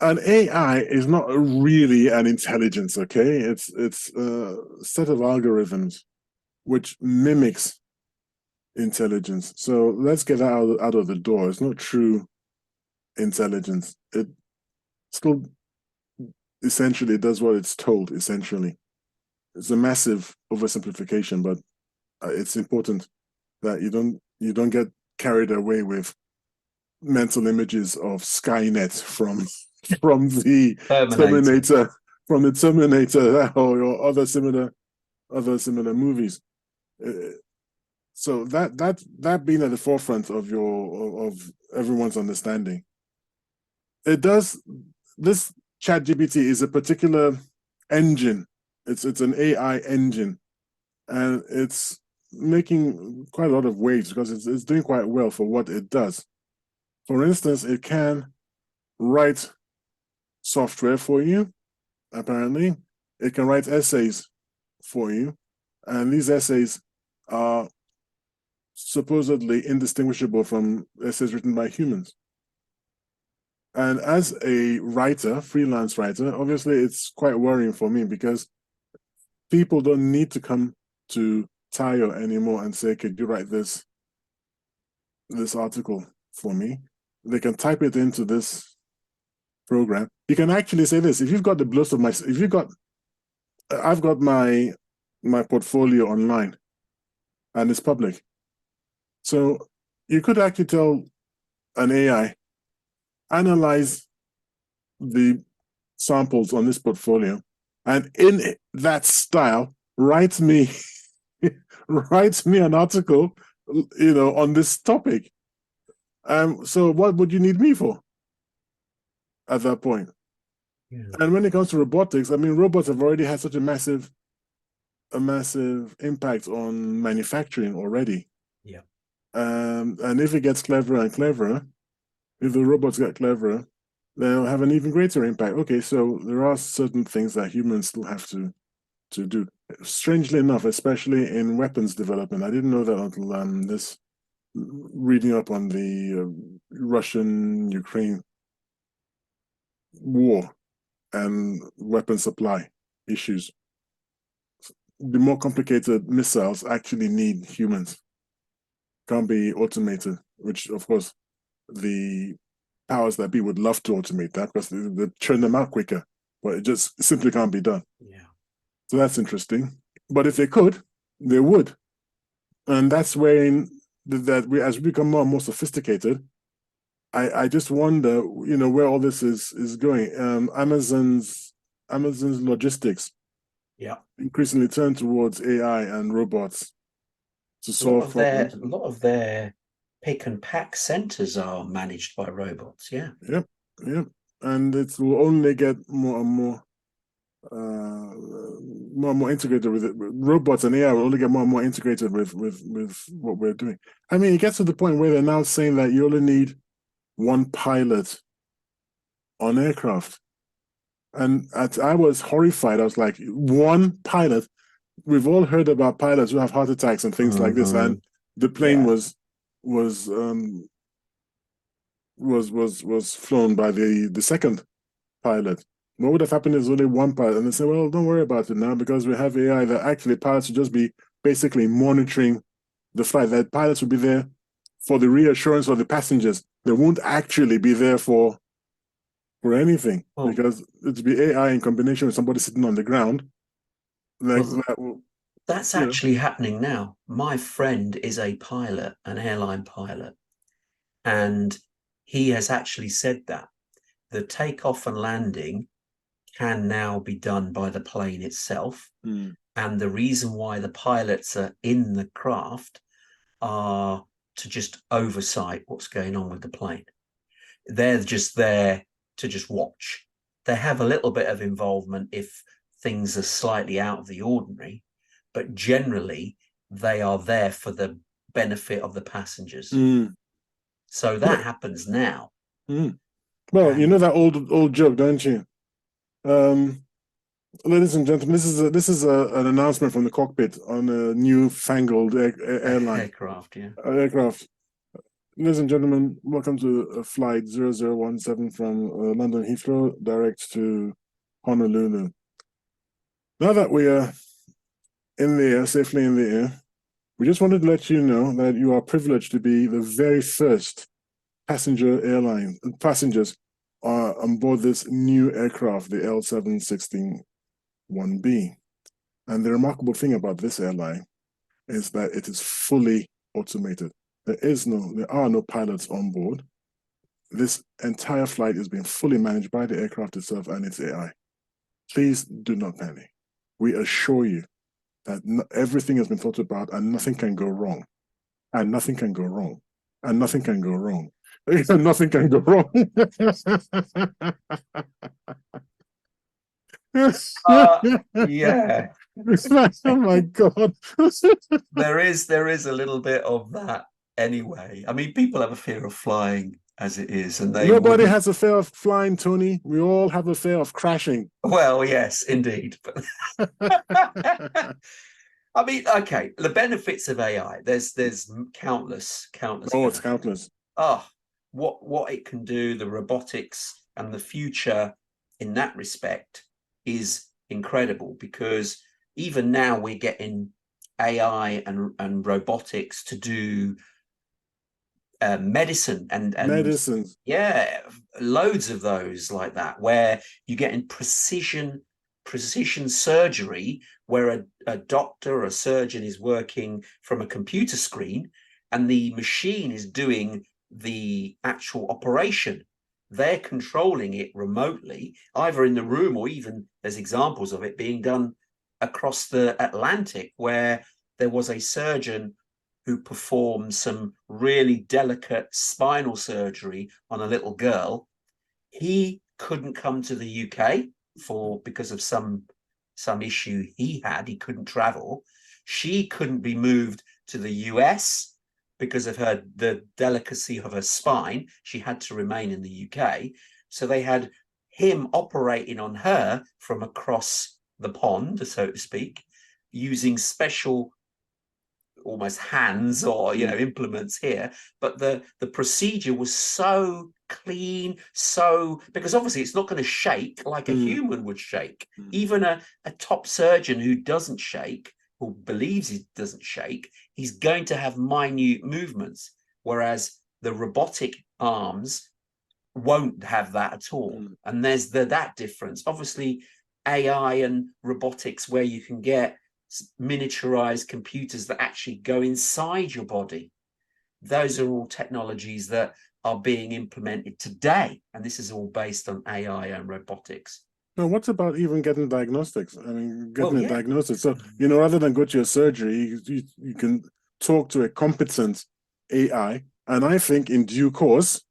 An AI is not really an intelligence, okay? It's a set of algorithms which mimics intelligence. So let's get out of the door. It's not true intelligence. It still essentially does what it's told, essentially. It's a massive oversimplification, but it's important that you don't get carried away with mental images of Skynet from the Terminator or other similar movies. So that being at the forefront of everyone's understanding, this ChatGPT is a particular engine. It's an AI engine, and it's making quite a lot of waves because it's doing quite well for what it does. For instance, it can write software for you, apparently. It can write essays for you, and these essays are supposedly indistinguishable from essays written by humans. And as a writer, freelance writer, obviously it's quite worrying for me because people don't need to come to Tayo anymore and say, could you write this article for me? They can type it into this program. You can actually say this, if you've got the blows of my, I've got my portfolio online and it's public. So you could actually tell an AI, analyze the samples on this portfolio, and in that style, write me an article, on this topic. So what would you need me for at that point? Yeah. And when it comes to robotics, I mean, robots have already had such a massive impact on manufacturing already. Yeah. And if it gets cleverer and cleverer, if the robots get cleverer, they'll have an even greater impact. Okay, so there are certain things that humans still have to do. Strangely enough, especially in weapons development, I didn't know that until this reading up on the Russian-Ukraine war and weapon supply issues. The more complicated missiles actually need humans. Can't be automated, which of course the powers that be would love to automate that because they churn them out quicker, but it just simply can't be done. Yeah. So that's interesting. But if they could, they would. And that's where as we become more and more sophisticated, I just wonder, where all this is going. Amazon's logistics, Yeah, increasingly turn towards AI and robots to a solve problems. lot of their pick and pack centers are managed by robots. Yeah. Yep, and it will only get more and more integrated with it. Robots and AI will only get more and more integrated with what we're doing. I mean, it gets to the point where they're now saying that you only need one pilot on aircraft. And I was horrified. I was like, one pilot? We've all heard about pilots who have heart attacks and things like this. And the plane was flown by the second pilot. What would have happened is only one pilot. And they say, well, don't worry about it now because we have AI that actually pilots should just be basically monitoring the flight. That pilots will be there for the reassurance of the passengers. They won't actually be there for anything because it'd be AI in combination with somebody sitting on the ground. That's actually happening now. My friend is a pilot, an airline pilot, and he has actually said that the takeoff and landing can now be done by the plane itself. And the reason why the pilots are in the craft are to just oversight what's going on with the plane. They're just there to just watch. They have a little bit of involvement if things are slightly out of the ordinary, but generally they are there for the benefit of the passengers. So that happens now. Well, you know that old joke, don't you? Ladies and gentlemen, this is an announcement from the cockpit on a newfangled aircraft. Ladies and gentlemen, welcome to flight 0017 from London Heathrow direct to Honolulu. Now that we are in the air, safely in the air, we just wanted to let you know that you are privileged to be the very first passengers on board this new aircraft, the L716-1B. And the remarkable thing about this airline is that it is fully automated. There are no pilots on board. This entire flight is being fully managed by the aircraft itself and its AI. Please do not panic. We assure you that everything has been thought about and nothing can go wrong. And nothing can go wrong. And nothing can go wrong. And nothing can go wrong. Yeah, Oh my God. there is a little bit of that anyway. I mean, people have a fear of flying as it is, and they Nobody wouldn't. has a fear of flying, Tony. We all have a fear of crashing. Well, yes, indeed. But I mean, okay, the benefits of AI. There's countless Oh, it's benefits. countless. Oh, what it can do, the robotics and the future in that respect is incredible, because even now we're getting AI and robotics to do medicine and Medicines. yeah, loads of those like that, where you get in precision surgery, where a doctor or a surgeon is working from a computer screen and the machine is doing the actual operation. They're controlling it remotely, either in the room, or even there's examples of it being done across the Atlantic, where there was a surgeon who performed some really delicate spinal surgery on a little girl. He couldn't come to the UK because of some issue he had. He couldn't travel. She couldn't be moved to the US because of the delicacy of her spine. She had to remain in the UK. So they had him operating on her from across the pond, so to speak, using special almost hands or implements here, but the procedure was so clean, so, because obviously it's not going to shake like a human would shake. Even a top surgeon who doesn't shake, who believes he doesn't shake, he's going to have minute movements, whereas the robotic arms won't have that at all. And there's that difference. Obviously AI and robotics, where you can get miniaturized computers that actually go inside your body. Those are all technologies that are being implemented today, and this is all based on AI and robotics. Now, what's about even getting diagnostics? I mean, getting a Yeah. diagnosis. So, rather than go to your surgery, you can talk to a competent AI. And I think in due course,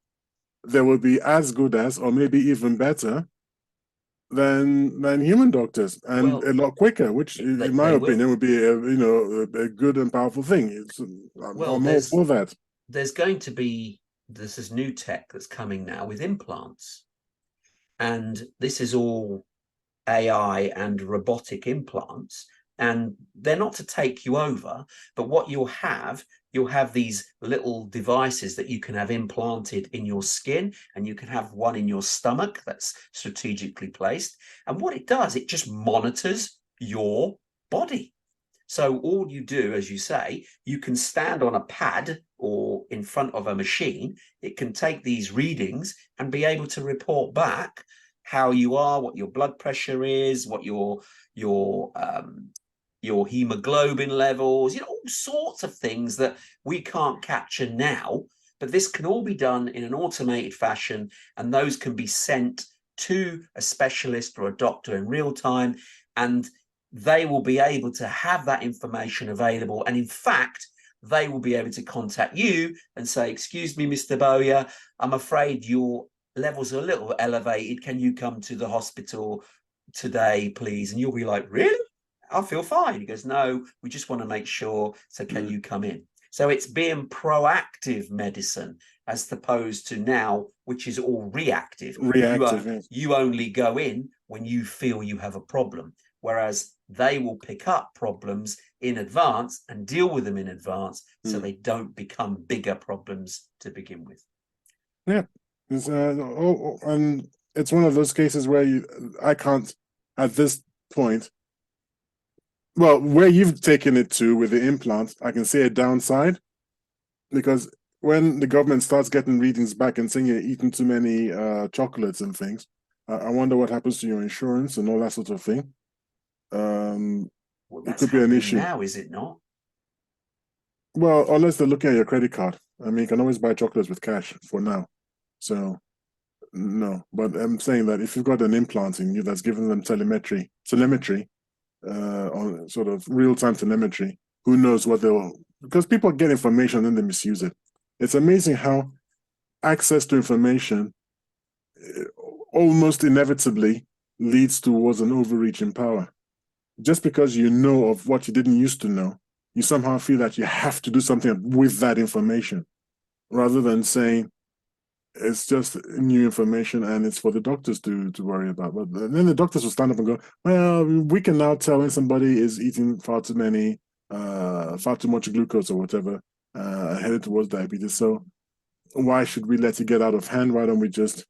there will be as good as, or maybe even better than human doctors, and a lot quicker, which in my opinion would be a good and powerful thing. I'm all for that. There's going to be this new tech that's coming now with implants, and this is all AI and robotic implants, and they're not to take you over, but what you'll have these little devices that you can have implanted in your skin, and you can have one in your stomach that's strategically placed. And what it does, it just monitors your body. So all you do, as you say, you can stand on a pad or in front of a machine. It can take these readings and be able to report back how you are, what your blood pressure is, what your hemoglobin levels, all sorts of things that we can't capture now. But this can all be done in an automated fashion, and those can be sent to a specialist or a doctor in real time, and they will be able to have that information available. And in fact, they will be able to contact you and say, excuse me, Mr. Bowyer, I'm afraid your levels are a little elevated. Can you come to the hospital today, please? And you'll be like, really? I feel fine. He goes, no, we just want to make sure. So can you come in? So it's being proactive medicine, as opposed to now, which is all reactive. You only go in when you feel you have a problem, whereas they will pick up problems in advance and deal with them in advance, so they don't become bigger problems to begin with. Yeah. And it's one of those cases where I can't, at this point, well, where you've taken it to with the implant, I can see a downside, because when the government starts getting readings back and saying you're eating too many chocolates and things, I wonder what happens to your insurance and all that sort of thing. Well, it could be an issue now, is it not? Well, unless they're looking at your credit card. I mean, you can always buy chocolates with cash for now. So, no. But I'm saying that if you've got an implant in you that's giving them telemetry, on sort of real-time telemetry, who knows what they'll... Because people get information and they misuse it. It's amazing how access to information almost inevitably leads towards an overreach in power. Just because you know of what you didn't used to know, you somehow feel that you have to do something with that information, rather than saying it's just new information and it's for the doctors to worry about. But then the doctors will stand up and go, well, we can now tell when somebody is eating far too much glucose or whatever, headed towards diabetes. So why should we let it get out of hand? Why don't we just...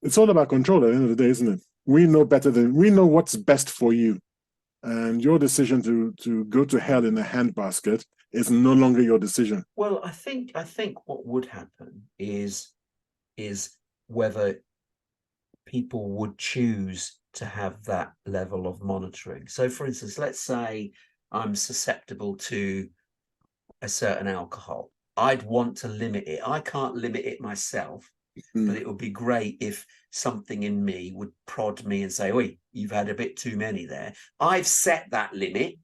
It's all about control at the end of the day, isn't it? We know what's best for you. And your decision to go to hell in a handbasket is no longer your decision. Well, I think what would happen is whether people would choose to have that level of monitoring. So, for instance, let's say I'm susceptible to a certain alcohol. I'd want to limit it. I can't limit it myself, but it would be great if something in me would prod me and say, "Oi, you've had a bit too many there." I've set that limit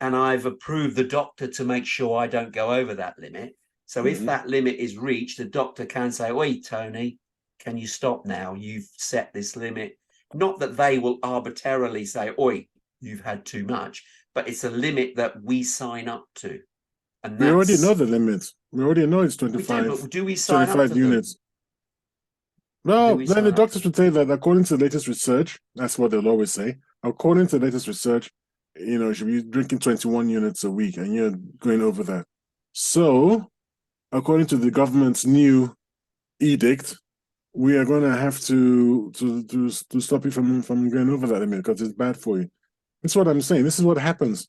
and I've approved the doctor to make sure I don't go over that limit. So if that limit is reached, the doctor can say, "Oi, Tony, can you stop now? You've set this limit." Not that they will arbitrarily say, "Oi, you've had too much," but it's a limit that we sign up to. And we already know the limits. We already know it's 25. We do, but do we sign up to units. them? Well, then the doctors would say that according to the latest research, that's what they'll always say. According to the latest research, you should be drinking 21 units a week, and you're going over that. So, according to the government's new edict, we are going to have to stop you from going over that limit because it's bad for you. That's what I'm saying. This is what happens.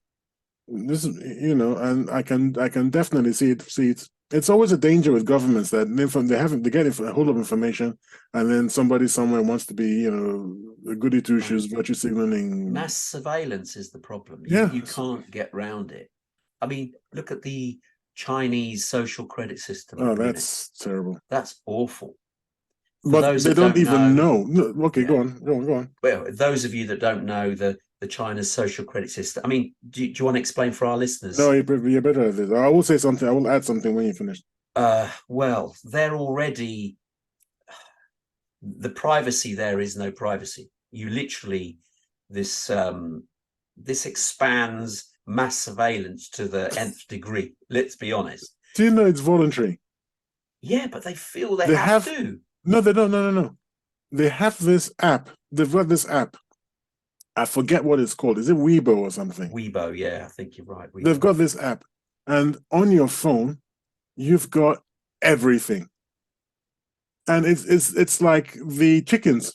This is, and I can definitely see it. It's always a danger with governments that they get a whole lot of information, and then somebody somewhere wants to be, a goody two shoes, virtue signaling. Mass surveillance is the problem. Yeah, you can't get around it. I mean, look at the Chinese social credit system. Oh, that's terrible. That's awful. But they don't even know. No, okay, yeah. Go on. Well, those of you that don't know the China's social credit system, I mean, do you want to explain for our listeners? No, you're better at this. I will say something. I will add something when you finish. Well, they're already... The privacy there is no privacy. You literally... This expands mass surveillance to the nth degree. Let's be honest. Do you know it's voluntary? Yeah, but they feel they have to. No, they don't. No. They have this app. They've got this app. I forget what it's called. Is it Weibo or something? Weibo, yeah, I think you're right. Weibo. They've got this app. And on your phone, you've got everything. And it's like the chickens.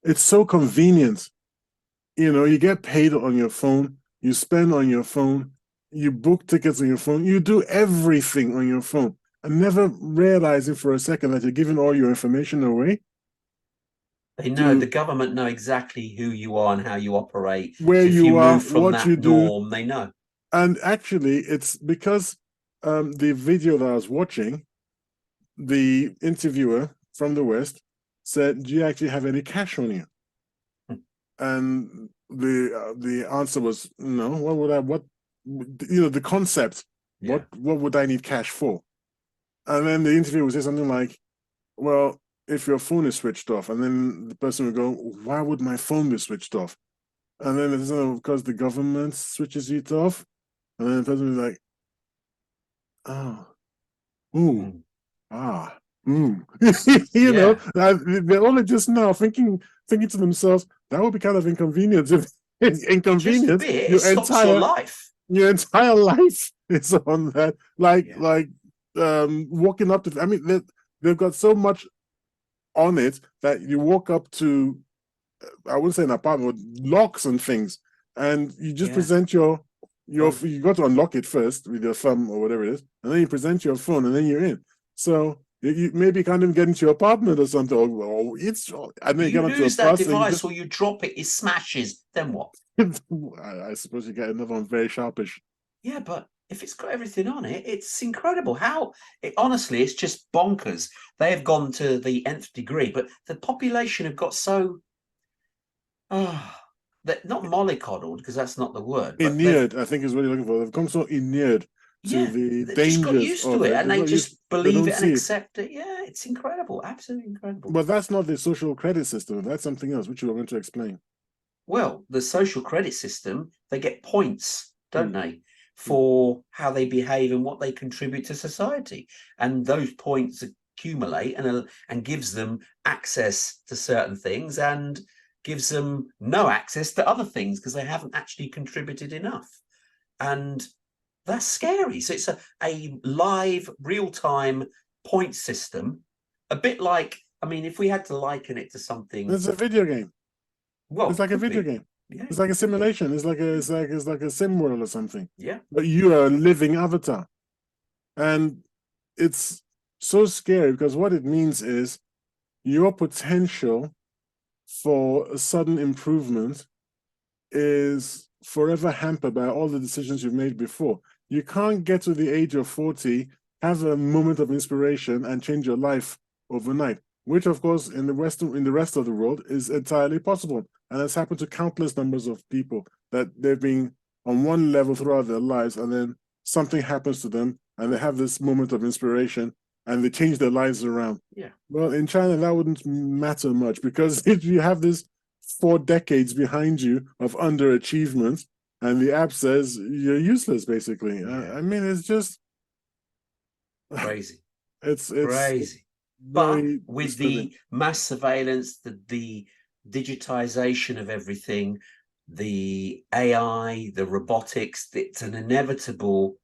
It's so convenient. You get paid on your phone. You spend on your phone. You book tickets on your phone. You do everything on your phone. And never realizing for a second that you're giving all your information away. They know, the government know exactly who you are and how you operate. Where you are, move from what you do. They know. And actually, it's because the video that I was watching, the interviewer from the West said, "Do you actually have any cash on you?" And the answer was no. What would I? What the concept? Yeah. What would I need cash for? And then the interviewer would say something like, "Well, if your phone is switched off," and then the person would go, "Why would my phone be switched off?" And then it's because the government switches it off. And then the person was like, "Oh, ooh, ah, they're only just now thinking to themselves, that would be kind of inconvenient. Inconvenient. Your entire life is on that. Like walking up to. I mean, they've got so much on it that you walk up to. I wouldn't say an apartment, with locks and things, and you just present your you got to unlock it first with your thumb or whatever it is, and then you present your phone, and then you're in. So you maybe can't even get into your apartment or something. Or it's and then you get onto lose that device, or you drop it, it smashes. Then what? I suppose you get another one very sharpish. Yeah, but if it's got everything on it, it's incredible. Honestly, it's just bonkers. They have gone to the nth degree, but the population have got so. That not mollycoddled, because that's not the word. Inured, I think is what you're looking for. They've come so inured to the they just got dangers used to of it it. and they just They believe don't it and see it. accept it. Yeah, it's incredible, absolutely incredible. But that's not the social credit system. That's something else, which you were going to explain. Well, the social credit system, they get points, don't they, Mm. for how they behave and what they contribute to society. And those points accumulate and gives them access to certain things and gives them no access to other things because they haven't actually contributed enough. And that's scary. So it's a live, real-time point system, a bit like, I mean, if we had to liken it to something, It's a video game. well, It's like a could video be. game. Yeah, It's like a could be. simulation. It's like a sim world or something. Yeah. But you are a living avatar. And it's so scary because what it means is your potential for a sudden improvement is forever hampered by all the decisions you've made before. You can't get to the age of 40, have a moment of inspiration and change your life overnight, which of course in the rest of the world is entirely possible. And it's happened to countless numbers of people that they've been on one level throughout their lives and then something happens to them and they have this moment of inspiration and they change their lives around. Yeah. Well, in China, that wouldn't matter much because if you have this 4 decades behind you of underachievement, and the app says you're useless, basically. Yeah. I mean, it's just Crazy. it's Crazy. But very with disturbing. the mass surveillance, the digitization of everything, the AI, the robotics, it's an inevitable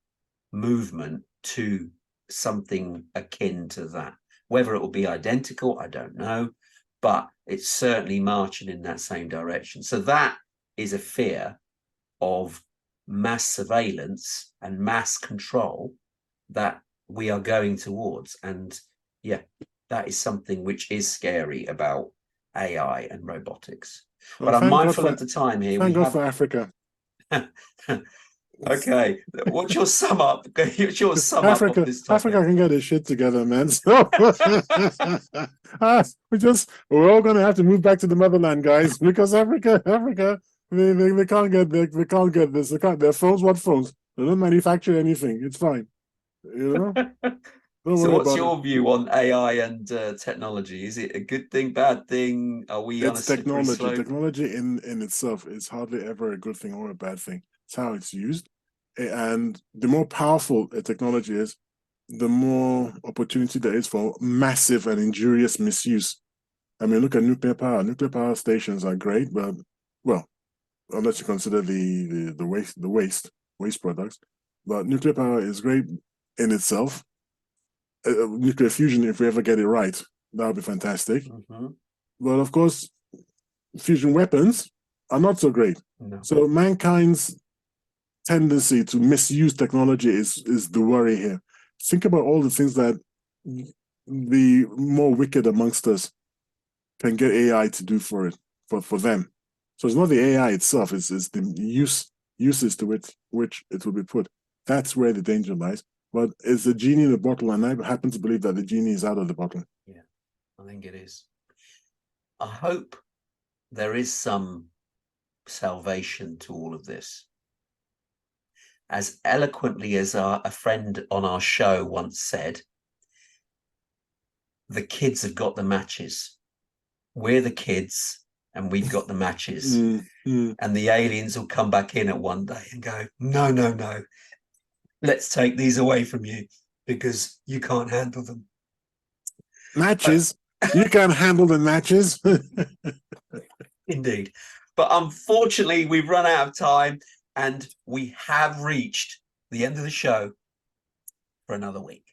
movement to something akin to that. Whether it will be identical, I don't know, but it's certainly marching in that same direction. So that is a fear of mass surveillance and mass control that we are going towards. And yeah, that is something which is scary about AI and robotics. Well, But I'm thank God mindful for of the time here. thank We God have for Africa. okay. What's your sum up? What's your sum up of this topic? Africa can get its shit together, man. So we're all gonna have to move back to the motherland, guys, because Africa, they can't get they can't get this. They can't. Their phones, what phones? They don't manufacture anything. It's fine, you know. Don't So worry what's about it. your view on AI and technology? Is it a good thing, bad thing? Are we on a It's slippery technology. slope? Technology in itself is hardly ever a good thing or a bad thing. It's how it's used. And the more powerful a technology is, the more opportunity there is for massive and injurious misuse. I mean, look at nuclear power. Nuclear power stations are great, but well, unless you consider the waste products, but nuclear power is great in itself. Nuclear fusion, if we ever get it right, that would be fantastic. Mm-hmm. But of course, fusion weapons are not so great. No. So mankind's tendency to misuse technology is the worry here. Think about all the things that the more wicked amongst us can get AI to do for them. So it's not the AI itself, it's the uses to which it will be put. That's where the danger lies. But it's a genie in the bottle, and I happen to believe that the genie is out of the bottle. Yeah, I think it is. I hope there is some salvation to all of this. As eloquently as a friend on our show once said, the kids have got the matches. We're the kids and we've got the matches. And the aliens will come back in at one day and go, no, no, no. Let's take these away from you because you can't handle them. Matches? You can't handle the matches? Indeed. But unfortunately, we've run out of time and we have reached the end of the show for another week.